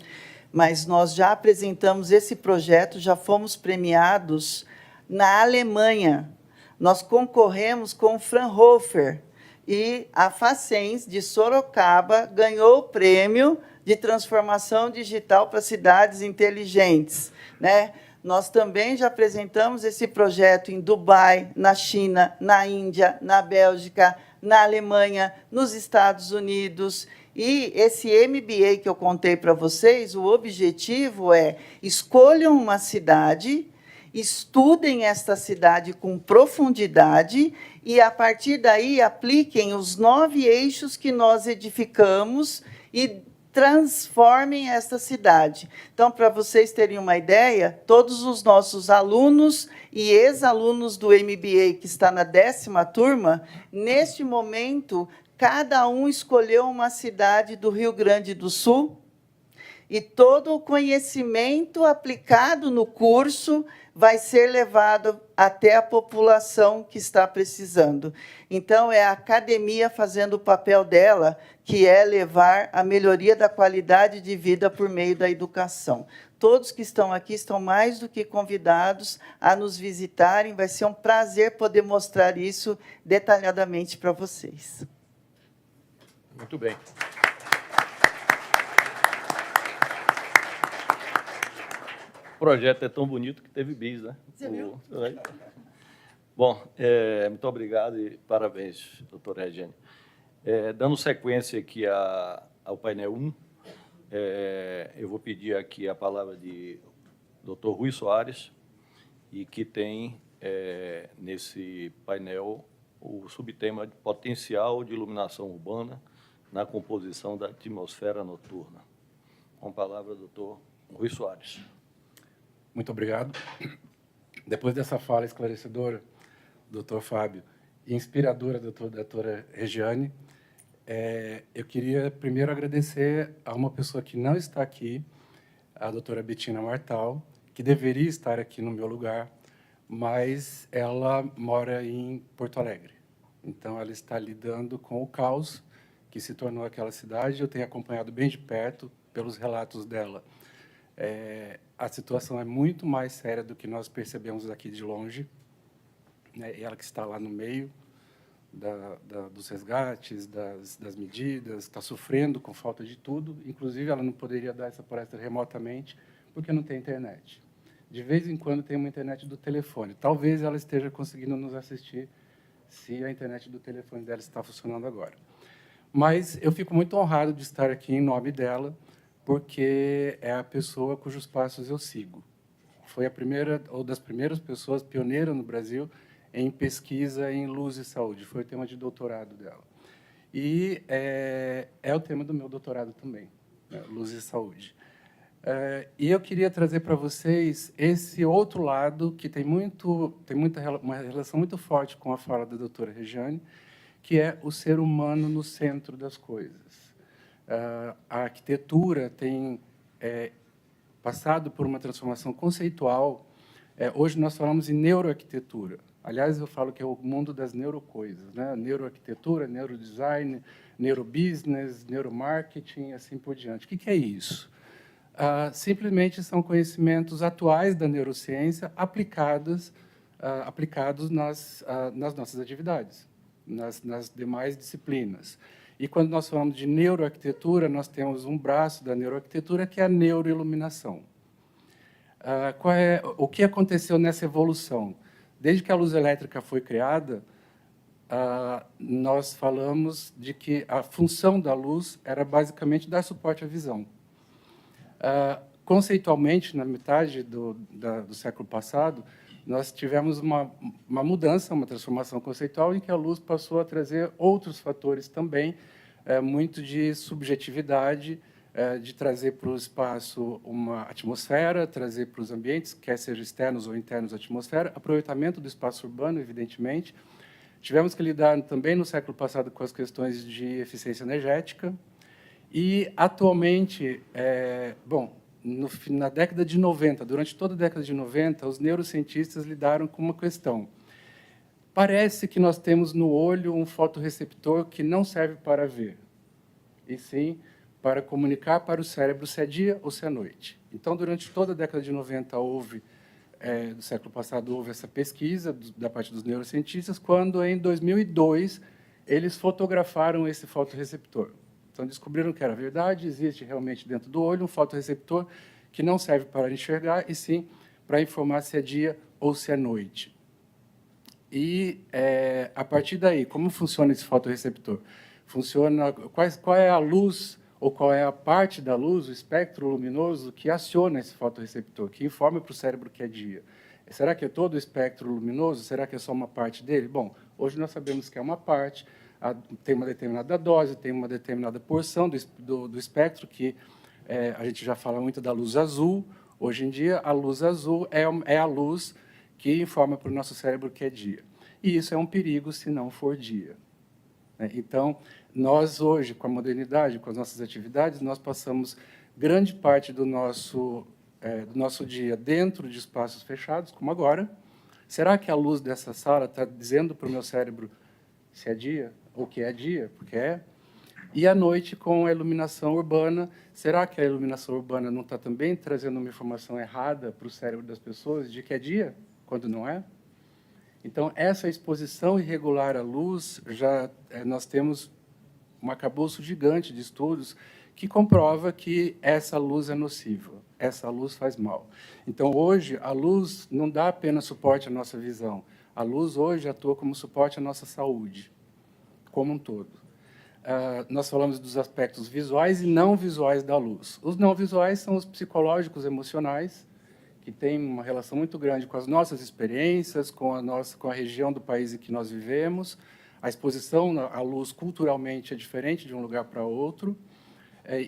mas nós já apresentamos esse projeto, já fomos premiados na Alemanha. Nós concorremos com o Fraunhofer, e a Facens, de Sorocaba, ganhou o prêmio de transformação digital para cidades inteligentes, né? Nós também já apresentamos esse projeto em Dubai, na China, na Índia, na Bélgica, na Alemanha, nos Estados Unidos. E esse MBA que eu contei para vocês, o objetivo é: escolham uma cidade, estudem esta cidade com profundidade e, a partir daí, apliquem os 9 eixos que nós edificamos e transformem esta cidade. Então, para vocês terem uma ideia, todos os nossos alunos e ex-alunos do MBA, que está na 10ª turma, neste momento, cada um escolheu uma cidade do Rio Grande do Sul e todo o conhecimento aplicado no curso vai ser levado até a população que está precisando. Então, é a academia fazendo o papel dela, que é levar a melhoria da qualidade de vida por meio da educação. Todos que estão aqui estão mais do que convidados a nos visitarem. Vai ser um prazer poder mostrar isso detalhadamente para vocês. Muito bem. O projeto é tão bonito que teve bis, né? Você viu? Bom, muito obrigado e parabéns, doutora Regiane. Dando sequência aqui ao painel 1, eu vou pedir aqui a palavra de doutor Rui Soares, e que tem, nesse painel, o subtema de potencial de iluminação urbana na composição da atmosfera noturna. Com a palavra, doutor Rui Soares. Muito obrigado. Depois dessa fala esclarecedora, doutor Fábio, e inspiradora, doutora Regiane, eu queria primeiro agradecer a uma pessoa que não está aqui, a doutora Betina Martal, que deveria estar aqui no meu lugar, mas ela mora em Porto Alegre. Então, ela está lidando com o caos que se tornou aquela cidade. Eu tenho acompanhado bem de perto, pelos relatos dela. A situação é muito mais séria do que nós percebemos aqui de longe, né? Ela que está lá no meio dos resgates, das medidas, está sofrendo com falta de tudo. Inclusive, ela não poderia dar essa palestra remotamente, porque não tem internet. De vez em quando tem uma internet do telefone. Talvez ela esteja conseguindo nos assistir, se a internet do telefone dela está funcionando agora. Mas eu fico muito honrado de estar aqui em nome dela, porque é a pessoa cujos passos eu sigo. Foi a primeira, ou das primeiras pessoas, pioneira no Brasil, em pesquisa em luz e saúde. Foi o tema de doutorado dela. E é o tema do meu doutorado também, né? Luz e saúde. E eu queria trazer para vocês esse outro lado, que tem uma relação muito forte com a fala da doutora Regiane, que é o ser humano no centro das coisas. A arquitetura tem passado por uma transformação conceitual. Hoje nós falamos em neuroarquitetura. Aliás, eu falo que é o mundo das neurocoisas, né? Neuroarquitetura, neurodesign, neurobusiness, neuromarketing, assim por diante. O que é isso? Simplesmente são conhecimentos atuais da neurociência aplicados nas nossas atividades, nas demais disciplinas. E quando nós falamos de neuroarquitetura, nós temos um braço da neuroarquitetura que é a neuroiluminação. O que aconteceu nessa evolução? Desde que a luz elétrica foi criada, nós falamos de que a função da luz era basicamente dar suporte à visão. Conceitualmente, na metade do século passado, nós tivemos uma mudança, uma transformação conceitual, em que a luz passou a trazer outros fatores também, muito de subjetividade, de trazer para o espaço uma atmosfera, trazer para os ambientes, quer sejam externos ou internos à atmosfera, aproveitamento do espaço urbano, evidentemente. Tivemos que lidar também no século passado com as questões de eficiência energética. E, atualmente, na década de 90, durante toda a década de 90, os neurocientistas lidaram com uma questão. Parece que nós temos no olho um fotorreceptor que não serve para ver, e sim para comunicar para o cérebro se é dia ou se é noite. Então, durante toda a década de 90, do século passado, houve essa pesquisa da parte dos neurocientistas, quando, em 2002, eles fotografaram esse fotorreceptor. Então, descobriram que era verdade, existe realmente dentro do olho um fotorreceptor que não serve para enxergar, e sim para informar se é dia ou se é noite. E, a partir daí, como funciona esse fotorreceptor? Qual é a luz, ou qual é a parte da luz, o espectro luminoso, que aciona esse fotorreceptor, que informa para o cérebro que é dia? Será que é todo o espectro luminoso? Será que é só uma parte dele? Bom, hoje nós sabemos que é uma parte, tem uma determinada dose, tem uma determinada porção do espectro, que a gente já fala muito da luz azul. Hoje em dia, a luz azul é a luz que informa para o nosso cérebro que é dia. E isso é um perigo se não for dia. Então, nós hoje, com a modernidade, com as nossas atividades, nós passamos grande parte do nosso dia dentro de espaços fechados, como agora. Será que a luz dessa sala está dizendo para o meu cérebro se é dia ou que é dia? Porque é. E à noite, com a iluminação urbana, será que a iluminação urbana não está também trazendo uma informação errada para o cérebro das pessoas de que é dia, quando não é? Então, essa exposição irregular à luz, nós temos um arcabouço gigante de estudos que comprova que essa luz é nociva, essa luz faz mal. Então, hoje, a luz não dá apenas suporte à nossa visão. A luz, hoje, atua como suporte à nossa saúde, como um todo. Nós falamos dos aspectos visuais e não visuais da luz. Os não visuais são os psicológicos emocionais, que têm uma relação muito grande com as nossas experiências, com a região do país em que nós vivemos. A exposição à luz culturalmente é diferente de um lugar para outro,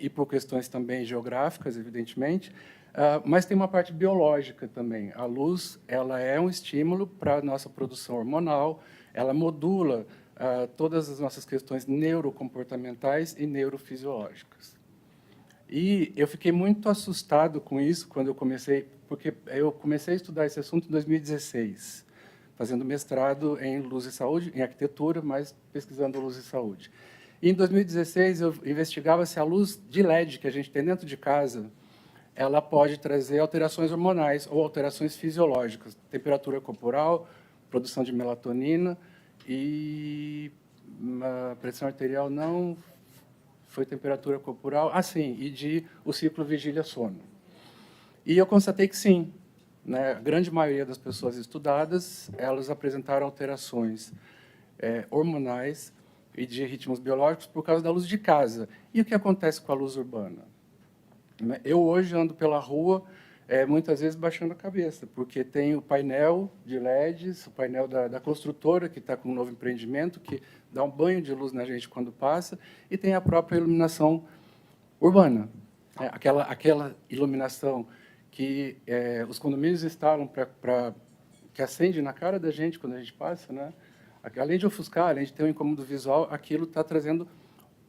e por questões também geográficas, evidentemente, mas tem uma parte biológica também. A luz, ela é um estímulo para a nossa produção hormonal, ela modula todas as nossas questões neurocomportamentais e neurofisiológicas. E eu fiquei muito assustado com isso quando eu comecei, porque eu comecei a estudar esse assunto em 2016, fazendo mestrado em luz e saúde, em arquitetura, mas pesquisando luz e saúde. E em 2016 eu investigava se a luz de LED que a gente tem dentro de casa, ela pode trazer alterações hormonais ou alterações fisiológicas, temperatura corporal, produção de melatonina, e a pressão arterial não foi temperatura corporal, sim, e de o ciclo vigília-sono. E eu constatei que sim, né, a grande maioria das pessoas estudadas, elas apresentaram alterações hormonais e de ritmos biológicos por causa da luz de casa. E o que acontece com a luz urbana? Eu hoje ando pela rua, muitas vezes baixando a cabeça, porque tem o painel de LEDs, o painel da construtora, que está com um novo empreendimento, que dá um banho de luz na gente quando passa, e tem a própria iluminação urbana, aquela iluminação que os condomínios instalam que acende na cara da gente quando a gente passa, né? Além de ofuscar, além de ter um incômodo visual, aquilo está trazendo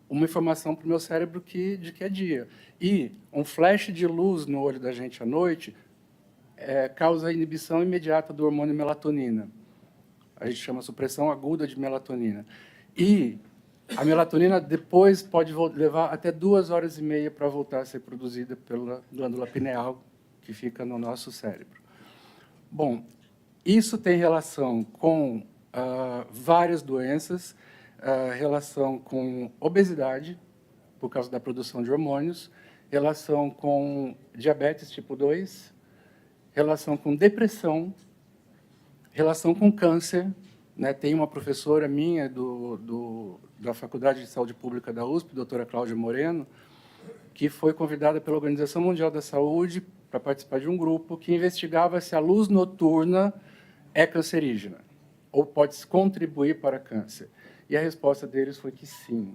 uma informação para o meu cérebro de que é dia. E um flash de luz no olho da gente à noite causa a inibição imediata do hormônio melatonina. A gente chama supressão aguda de melatonina. E a melatonina depois pode levar até 2 horas e meia para voltar a ser produzida pela glândula pineal, que fica no nosso cérebro. Bom, isso tem relação com várias doenças, relação com obesidade, por causa da produção de hormônios, relação com diabetes tipo 2, relação com depressão, relação com câncer. Né? Tem uma professora minha da Faculdade de Saúde Pública da USP, doutora Cláudia Moreno, que foi convidada pela Organização Mundial da Saúde para participar de um grupo que investigava se a luz noturna é cancerígena ou pode contribuir para câncer. E a resposta deles foi que sim.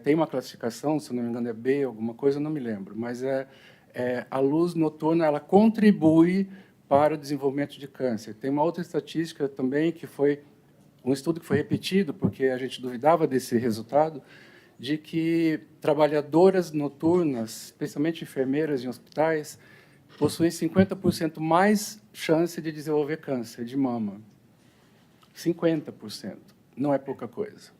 Tem uma classificação, se não me engano é B, alguma coisa, não me lembro, mas a luz noturna ela contribui para o desenvolvimento de câncer. Tem uma outra estatística também, que foi um estudo que foi repetido, porque a gente duvidava desse resultado, de que trabalhadoras noturnas, especialmente enfermeiras em hospitais, possuem 50% mais chance de desenvolver câncer de mama. 50%. Não é pouca coisa.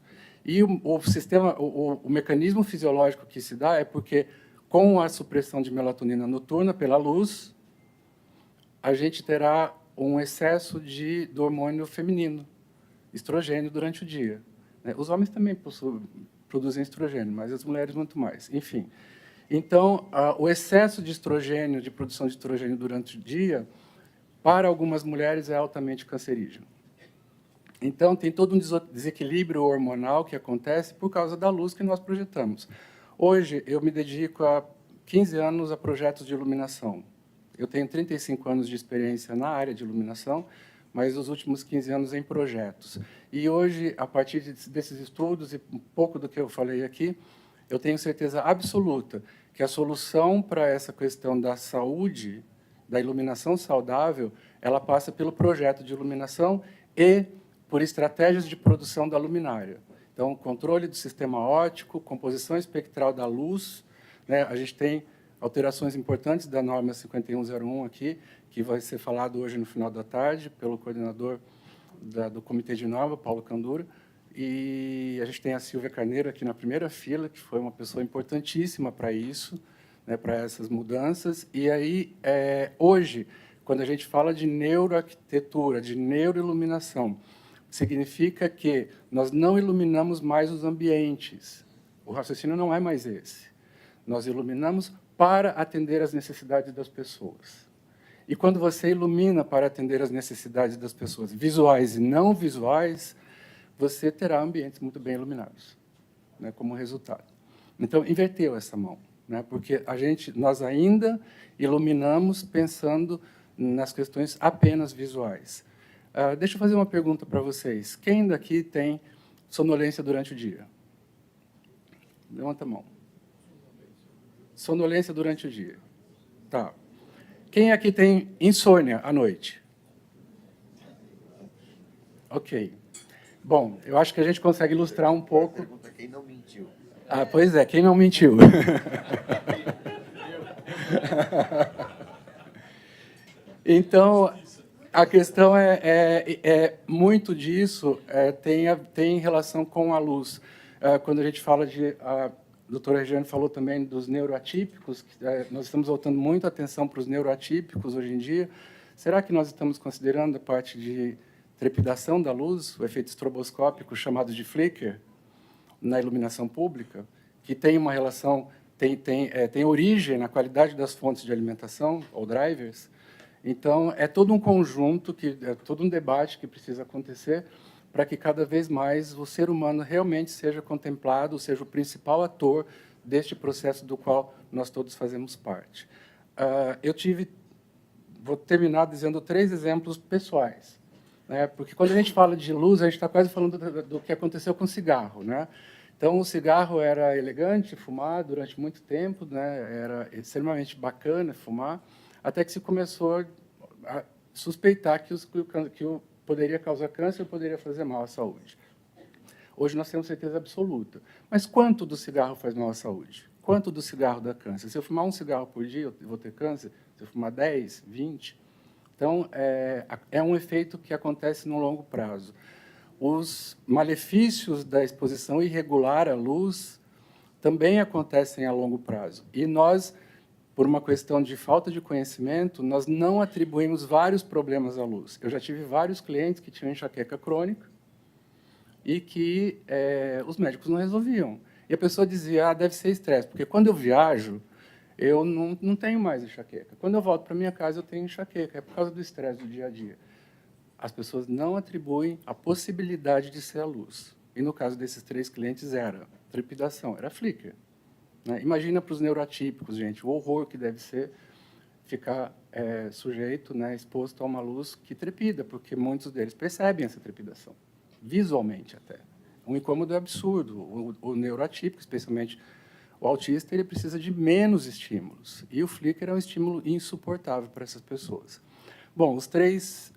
E o mecanismo fisiológico que se dá é porque, com a supressão de melatonina noturna pela luz, a gente terá um excesso do hormônio feminino, estrogênio, durante o dia. Os homens também produzem estrogênio, mas as mulheres muito mais. Enfim, então, o excesso de estrogênio, de produção de estrogênio durante o dia, para algumas mulheres é altamente cancerígeno. Então, tem todo um desequilíbrio hormonal que acontece por causa da luz que nós projetamos. Hoje, eu me dedico há 15 anos a projetos de iluminação. Eu tenho 35 anos de experiência na área de iluminação, mas os últimos 15 anos em projetos. E hoje, a partir desses estudos e um pouco do que eu falei aqui, eu tenho certeza absoluta que a solução para essa questão da saúde, da iluminação saudável, ela passa pelo projeto de iluminação e por estratégias de produção da luminária. Então, controle do sistema óptico, composição espectral da luz, né? A gente tem alterações importantes da norma 5101 aqui, que vai ser falado hoje no final da tarde pelo coordenador do Comitê de Norma, Paulo Candura, e a gente tem a Silvia Carneiro aqui na primeira fila, que foi uma pessoa importantíssima para isso, né, para essas mudanças. E aí, hoje, quando a gente fala de neuroarquitetura, de neuroiluminação, significa que nós não iluminamos mais os ambientes. O raciocínio não é mais esse. Nós iluminamos para atender às necessidades das pessoas. E quando você ilumina para atender às necessidades das pessoas, visuais e não visuais, você terá ambientes muito bem iluminados, né, como resultado. Então, inverteu essa mão, né, porque nós ainda iluminamos pensando nas questões apenas visuais. Deixa eu fazer uma pergunta para vocês. Quem daqui tem sonolência durante o dia? Levanta a mão. Sonolência durante o dia. Tá. Quem aqui tem insônia à noite? Ok. Bom, eu acho que a gente consegue ilustrar um pouco. Pergunta quem não mentiu. Pois é, quem não mentiu? Então, a questão muito disso tem relação com a luz. Quando a gente fala a doutora Regiane falou também dos neuroatípicos, nós estamos voltando muito a atenção para os neuroatípicos hoje em dia. Será que nós estamos considerando a parte de trepidação da luz, o efeito estroboscópico chamado de flicker, na iluminação pública, que tem uma relação, tem origem na qualidade das fontes de alimentação, ou drivers? Então, é todo um conjunto, é todo um debate que precisa acontecer para que cada vez mais o ser humano realmente seja contemplado, seja o principal ator deste processo do qual nós todos fazemos parte. Vou terminar dizendo 3 exemplos pessoais, né? Porque quando a gente fala de luz, a gente está quase falando do que aconteceu com o cigarro, né? Então, o cigarro era elegante fumar durante muito tempo, né? Era extremamente bacana fumar, até que se começou a suspeitar que poderia causar câncer, poderia fazer mal à saúde. Hoje nós temos certeza absoluta. Mas quanto do cigarro faz mal à saúde? Quanto do cigarro dá câncer? Se eu fumar 1 cigarro por dia, eu vou ter câncer? Se eu fumar 10, 20? Então, é um efeito que acontece no longo prazo. Os malefícios da exposição irregular à luz também acontecem a longo prazo. E nós, por uma questão de falta de conhecimento, nós não atribuímos vários problemas à luz. Eu já tive vários clientes que tinham enxaqueca crônica e que os médicos não resolviam. E a pessoa dizia, deve ser estresse, porque quando eu viajo, eu não tenho mais enxaqueca. Quando eu volto para minha casa, eu tenho enxaqueca. É por causa do estresse do dia a dia. As pessoas não atribuem a possibilidade de ser a luz. E, no caso desses 3 clientes, era trepidação, era flicker. Né? Imagina para os neuroatípicos, gente, o horror que deve ser ficar sujeito, né, exposto a uma luz que trepida, porque muitos deles percebem essa trepidação, visualmente até. Um incômodo absurdo. O neuroatípico, especialmente o autista, ele precisa de menos estímulos. E o flicker é um estímulo insuportável para essas pessoas. Bom, as 3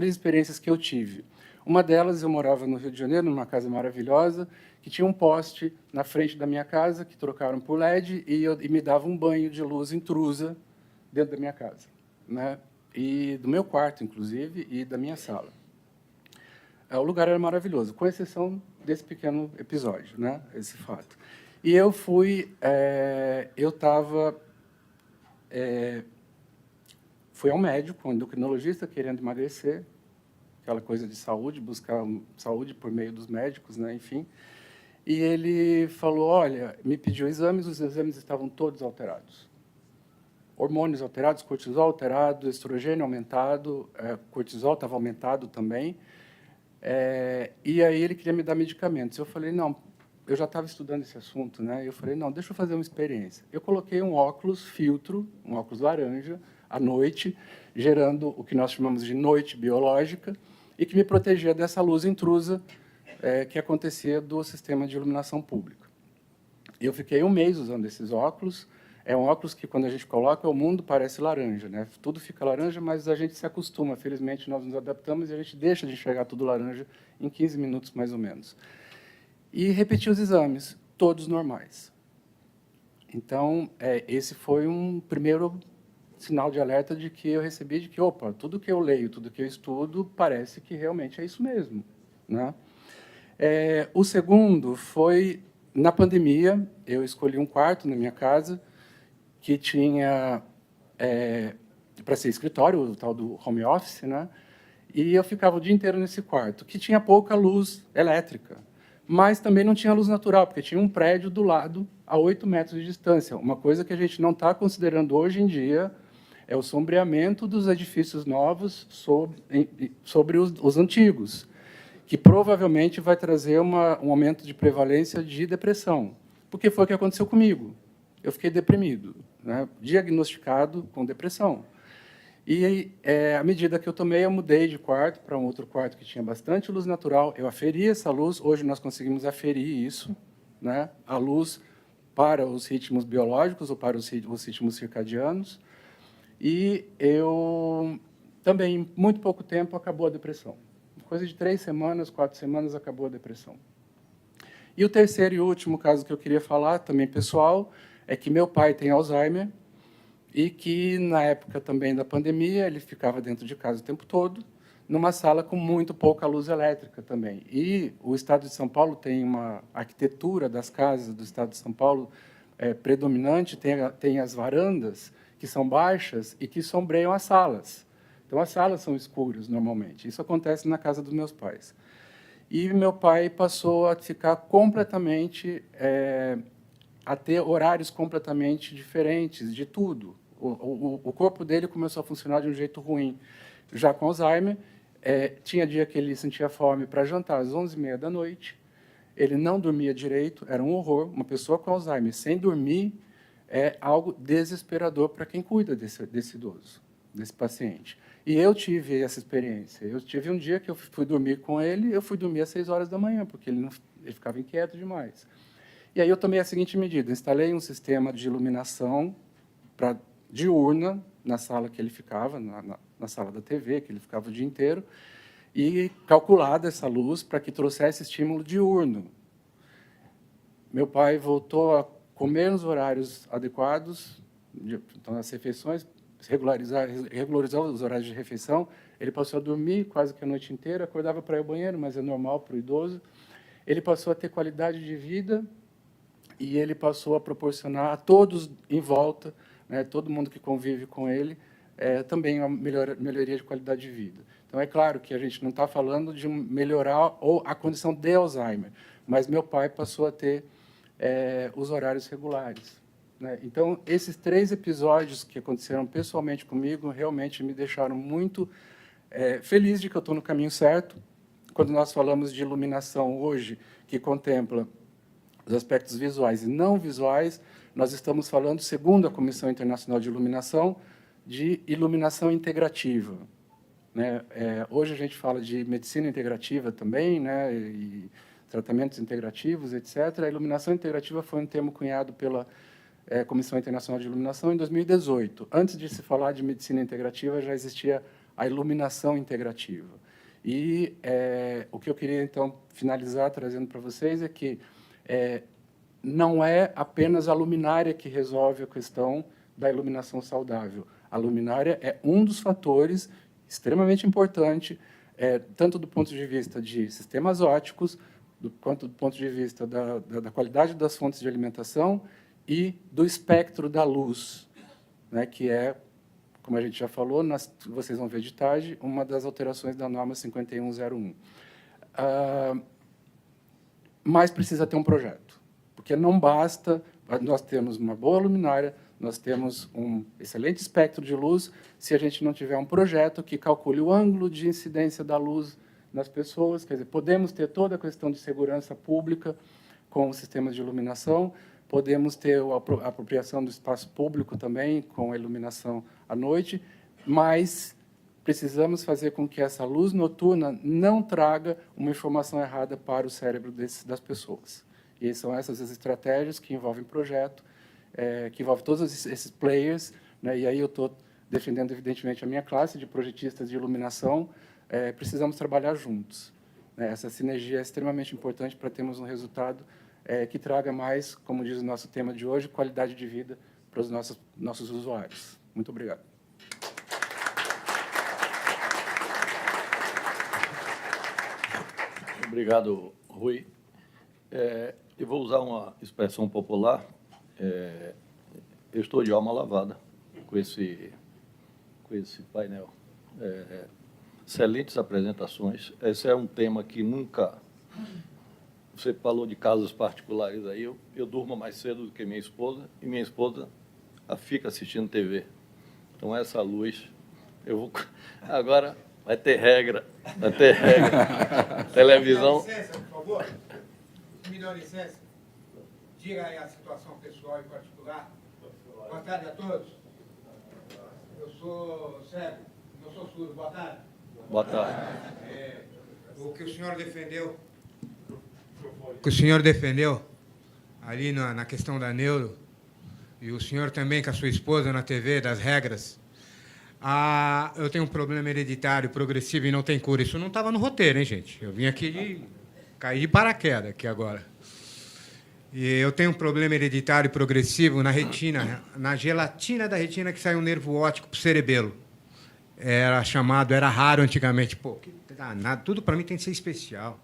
experiências que eu tive. Uma delas, eu morava no Rio de Janeiro, numa casa maravilhosa, que tinha um poste na frente da minha casa, que trocaram por LED, e me dava um banho de luz intrusa dentro da minha casa, né? E do meu quarto, inclusive, e da minha sala. O lugar era maravilhoso, com exceção desse pequeno episódio, né? Esse fato. E eu fui ao médico, um endocrinologista, querendo emagrecer, aquela coisa de saúde, buscar saúde por meio dos médicos, né? Enfim. E ele falou, olha, me pediu exames, os exames estavam todos alterados. Hormônios alterados, cortisol alterado, estrogênio aumentado, cortisol estava aumentado também. E aí ele queria me dar medicamentos. Eu falei, não, eu já estava estudando esse assunto, né? Eu falei, não, deixa eu fazer uma experiência. Eu coloquei um óculos filtro, um óculos laranja, à noite, gerando o que nós chamamos de noite biológica, e que me protegia dessa luz intrusa que acontecia do sistema de iluminação pública. Eu fiquei 1 mês usando esses óculos. É um óculos que, quando a gente coloca, o mundo parece laranja, né? Tudo fica laranja, mas a gente se acostuma. Felizmente, nós nos adaptamos e a gente deixa de enxergar tudo laranja em 15 minutos, mais ou menos. E repeti os exames, todos normais. Então, esse foi um primeiro sinal de alerta de que eu recebi, de que, opa, tudo que eu leio, tudo que eu estudo, parece que realmente é isso mesmo, né? O segundo foi, na pandemia, eu escolhi um quarto na minha casa que tinha, para ser escritório, o tal do home office, né? E eu ficava o dia inteiro nesse quarto, que tinha pouca luz elétrica, mas também não tinha luz natural, porque tinha um prédio do lado, a 8 metros de distância. Uma coisa que a gente não está considerando hoje em dia é o sombreamento dos edifícios novos sobre os antigos, que provavelmente vai trazer um aumento de prevalência de depressão, porque foi o que aconteceu comigo. Eu fiquei deprimido, né? Diagnosticado com depressão. E, à medida que eu tomei, eu mudei de quarto para um outro quarto que tinha bastante luz natural. Eu aferi essa luz. Hoje nós conseguimos aferir isso, né? A luz para os ritmos biológicos ou para os ritmos circadianos. E eu também, em muito pouco tempo, acabou a depressão. Coisa de 3 semanas, 4 semanas, acabou a depressão. E o terceiro e último caso que eu queria falar, também pessoal, é que meu pai tem Alzheimer, e que, na época também da pandemia, ele ficava dentro de casa o tempo todo, numa sala com muito pouca luz elétrica também. E o Estado de São Paulo tem uma arquitetura das casas do Estado de São Paulo predominante, tem as varandas, que são baixas e que sombreiam as salas. Então, as salas são escuras, normalmente. Isso acontece na casa dos meus pais. E meu pai passou a ficar completamente... a ter horários completamente diferentes de tudo. O corpo dele começou a funcionar de um jeito ruim. Já com Alzheimer, tinha dia que ele sentia fome para jantar às 11h30 da noite, ele não dormia direito, era um horror. Uma pessoa com Alzheimer sem dormir é algo desesperador para quem cuida desse idoso, desse paciente. E eu tive essa experiência. Eu tive um dia que eu fui dormir com ele, eu fui dormir às 6h da manhã, porque ele ficava inquieto demais. E aí eu tomei a seguinte medida: instalei um sistema de iluminação diurna na sala que ele ficava, na sala da TV, que ele ficava o dia inteiro, e calculada essa luz para que trouxesse estímulo diurno. Meu pai voltou a comer nos horários adequados, então, as refeições, regularizar os horários de refeição. Ele passou a dormir quase que a noite inteira, acordava para ir ao banheiro, mas é normal para o idoso. Ele passou a ter qualidade de vida, e ele passou a proporcionar a todos em volta, né, todo mundo que convive com ele, também uma melhoria de qualidade de vida. Então, é claro que a gente não está falando de melhorar a condição de Alzheimer, mas meu pai passou a ter os horários regulares, né? Então, esses 3 episódios que aconteceram pessoalmente comigo realmente me deixaram muito feliz de que eu estou no caminho certo. Quando nós falamos de iluminação hoje, que contempla os aspectos visuais e não visuais, nós estamos falando, segundo a Comissão Internacional de Iluminação, de iluminação integrativa, né? Hoje a gente fala de medicina integrativa também, né? E tratamentos integrativos, etc. A iluminação integrativa foi um termo cunhado pela Comissão Internacional de Iluminação em 2018. Antes de se falar de medicina integrativa, já existia a iluminação integrativa. E o que eu queria, então, finalizar trazendo para vocês é que não é apenas a luminária que resolve a questão da iluminação saudável. A luminária é um dos fatores extremamente importante, tanto do ponto de vista de sistemas ópticos, quanto do ponto de vista da qualidade das fontes de alimentação e do espectro da luz, né, que é, como a gente já falou, vocês vão ver de tarde, uma das alterações da norma 5101. Mas precisa ter um projeto, porque não basta nós termos uma boa luminária, nós temos um excelente espectro de luz, se a gente não tiver um projeto que calcule o ângulo de incidência da luz nas pessoas. Quer dizer, podemos ter toda a questão de segurança pública com os sistemas de iluminação, podemos ter a apropriação do espaço público também com a iluminação à noite, mas precisamos fazer com que essa luz noturna não traga uma informação errada para o cérebro das pessoas. E são essas as estratégias que envolvem projeto, que envolvem todos esses players, né? E aí eu estou defendendo, evidentemente, a minha classe de projetistas de iluminação. Precisamos trabalhar juntos, né? Essa sinergia é extremamente importante para termos um resultado que traga mais, como diz o nosso tema de hoje, qualidade de vida para os nossos usuários. Muito obrigado. Obrigado, Rui. Eu vou usar uma expressão popular. Eu estou de alma lavada com esse painel. Excelentes apresentações. Esse é um tema que nunca... Você falou de casos particulares aí. Eu durmo mais cedo do que minha esposa, e minha esposa fica assistindo TV. Então, essa luz... Agora vai ter regra. Vai ter regra. Televisão... Me dá licença, por favor. Me dá licença. Diga aí a situação pessoal e particular. Boa tarde a todos. Eu sou cego, não sou surdo. Boa tarde. Boa tarde. O que o senhor defendeu ali na questão da neuro, e o senhor também com a sua esposa na TV, das regras. Eu tenho um problema hereditário, progressivo e não tem cura. Isso não estava no roteiro, hein, gente? Eu vim aqui cair de paraquedas aqui agora. E eu tenho um problema hereditário progressivo na retina, na gelatina da retina, que sai um nervo óptico para o cerebelo. Era raro antigamente. Pô, que danado, tudo para mim tem que ser especial.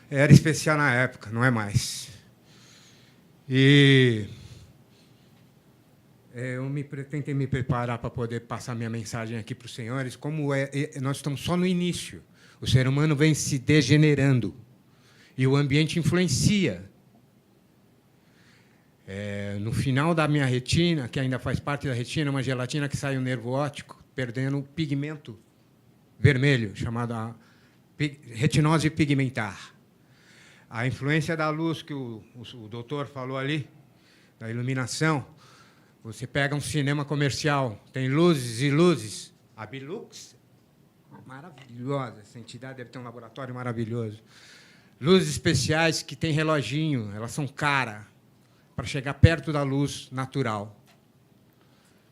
Era especial na época, não é mais. E eu tentei me preparar para poder passar minha mensagem aqui para os senhores. Nós estamos só no início. O ser humano vem se degenerando e o ambiente influencia. No final da minha retina, que ainda faz parte da retina, uma gelatina que sai o nervo óptico, perdendo o pigmento vermelho, chamado retinose pigmentar. A influência da luz que o doutor falou ali, da iluminação, você pega um cinema comercial, tem luzes e luzes. A Bilux, maravilhosa, essa entidade deve ter um laboratório maravilhoso. Luzes especiais que tem reloginho, elas são caras, para chegar perto da luz natural.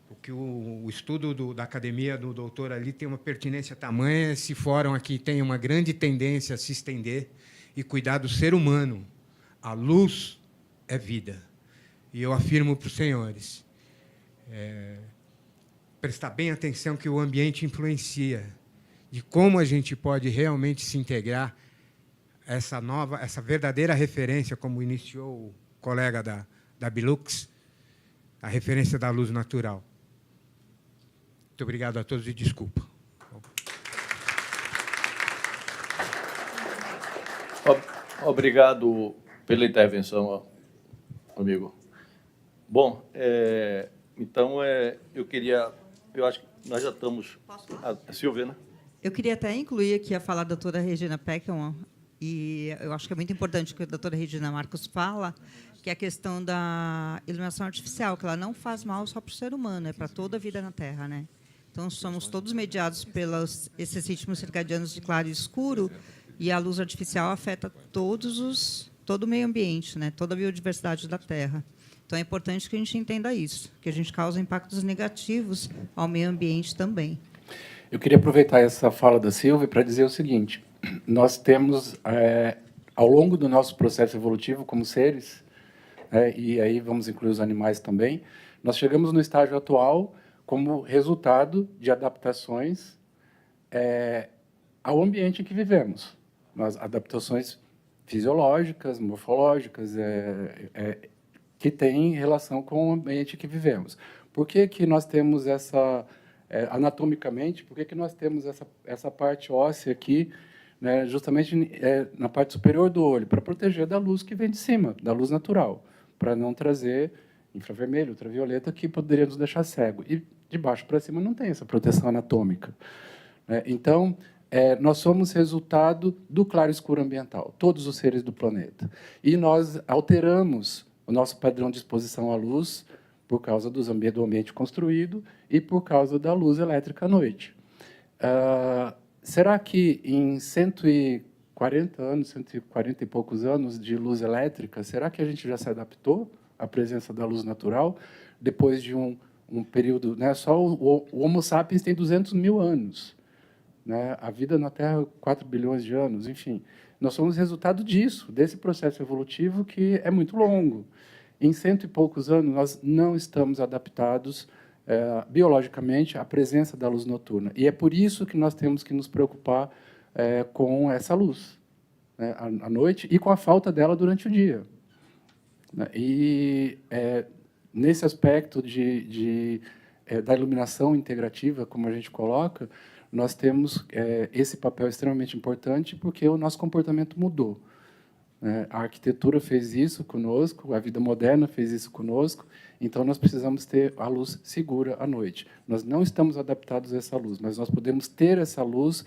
Porque o estudo da academia do doutor ali tem uma pertinência tamanha, esse fórum aqui tem uma grande tendência a se estender e cuidar do ser humano. A luz é vida. E eu afirmo para os senhores, prestar bem atenção que o ambiente influencia, de como a gente pode realmente se integrar, essa verdadeira referência, como iniciou o colega da Bilux, a referência da luz natural. Muito obrigado a todos e desculpa. Obrigado pela intervenção, amigo. Bom, então, eu acho que nós já estamos... Silvia, Eu queria até incluir aqui a fala da doutora Regina Peckelman, e eu acho que é muito importante o que a doutora Regina Marcos fala, que é a questão da iluminação artificial, que ela não faz mal só para o ser humano, é para toda a vida na Terra, né? Então, somos todos mediados pelos esses ritmos circadianos de claro e escuro, e a luz artificial afeta todo o meio ambiente, né? Toda a biodiversidade da Terra. Então, é importante que a gente entenda isso, que a gente causa impactos negativos ao meio ambiente também. Eu queria aproveitar essa fala da Silvia para dizer o seguinte: nós temos, ao longo do nosso processo evolutivo como seres, e aí vamos incluir os animais também, nós chegamos no estágio atual como resultado de adaptações ao ambiente em que vivemos. Adaptações fisiológicas, morfológicas, que têm relação com o ambiente em que vivemos. Por que nós temos essa... anatomicamente, por que nós temos essa parte óssea aqui, né, justamente na parte superior do olho, para proteger da luz que vem de cima, da luz natural, para não trazer infravermelho, ultravioleta, que poderia nos deixar cego. E de baixo para cima não tem essa proteção anatômica, né? Então, nós somos resultado do claro-escuro ambiental, todos os seres do planeta. E nós alteramos o nosso padrão de exposição à luz por causa do ambiente construído e por causa da luz elétrica à noite. Será que em 140 anos, 140 e poucos anos de luz elétrica, será que a gente já se adaptou à presença da luz natural depois de um período... Né, só o Homo sapiens tem 200 mil anos. Né, a vida na Terra, 4 bilhões de anos, enfim. Nós somos resultado disso, desse processo evolutivo que é muito longo. Em 100 e poucos anos, nós não estamos adaptados biologicamente à presença da luz noturna. E é por isso que nós temos que nos preocupar com essa luz, né, à noite, e com a falta dela durante o dia. E nesse aspecto da iluminação integrativa, como a gente coloca, nós temos esse papel extremamente importante porque o nosso comportamento mudou. A arquitetura fez isso conosco, a vida moderna fez isso conosco, então nós precisamos ter a luz segura à noite. Nós não estamos adaptados a essa luz, mas nós podemos ter essa luz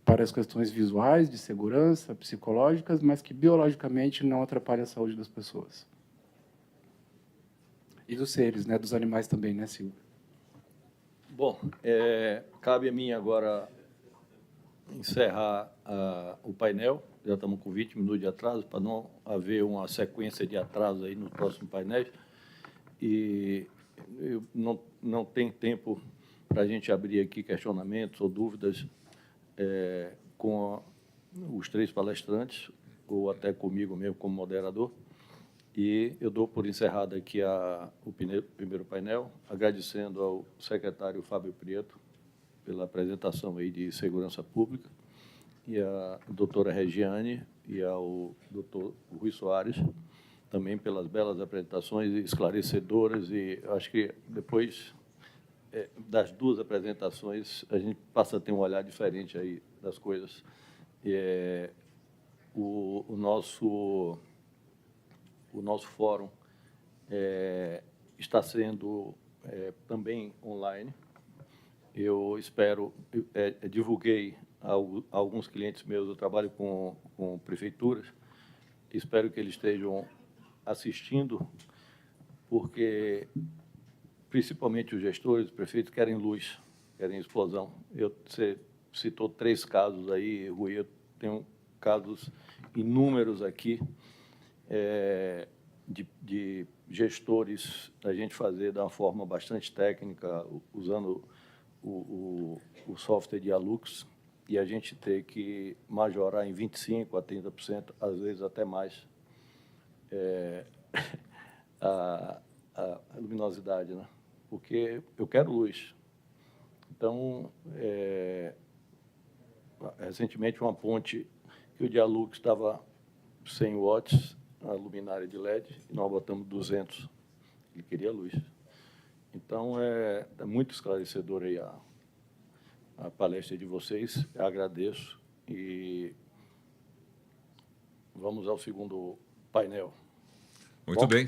para as questões visuais, de segurança, psicológicas, mas que biologicamente não atrapalha a saúde das pessoas. E dos seres, né, dos animais também, né, Silvio? Bom, cabe a mim agora encerrar o painel. Já estamos com 20 minutos de atraso, para não haver uma sequência de atraso aí no próximo painel. E eu não tem tempo para a gente abrir aqui questionamentos ou dúvidas com os 3 palestrantes, ou até comigo mesmo como moderador. E eu dou por encerrado aqui o primeiro painel, agradecendo ao secretário Fábio Prieto pela apresentação aí de segurança pública, e a doutora Regiane e ao doutor Rui Soares, também pelas belas apresentações esclarecedoras, e acho que depois das 2 apresentações a gente passa a ter um olhar diferente aí das coisas. O nosso fórum está sendo também online. Eu espero, divulguei a alguns clientes meus, eu trabalho com prefeituras, espero que eles estejam assistindo, porque, principalmente os gestores, os prefeitos, querem luz, querem explosão. Você citou 3 casos aí, Rui, eu tenho casos inúmeros aqui, de gestores, a gente fazer de uma forma bastante técnica, usando o software de Alux, e a gente ter que majorar em 25% a 30%, às vezes até mais, a luminosidade, né? Porque eu quero luz. Então, recentemente, uma ponte que o de Alux estava 100 watts, a luminária de LED, e nós botamos 200. Ele queria luz. Então, é muito esclarecedor aí a palestra de vocês. Eu agradeço. E vamos ao segundo painel. Muito bem.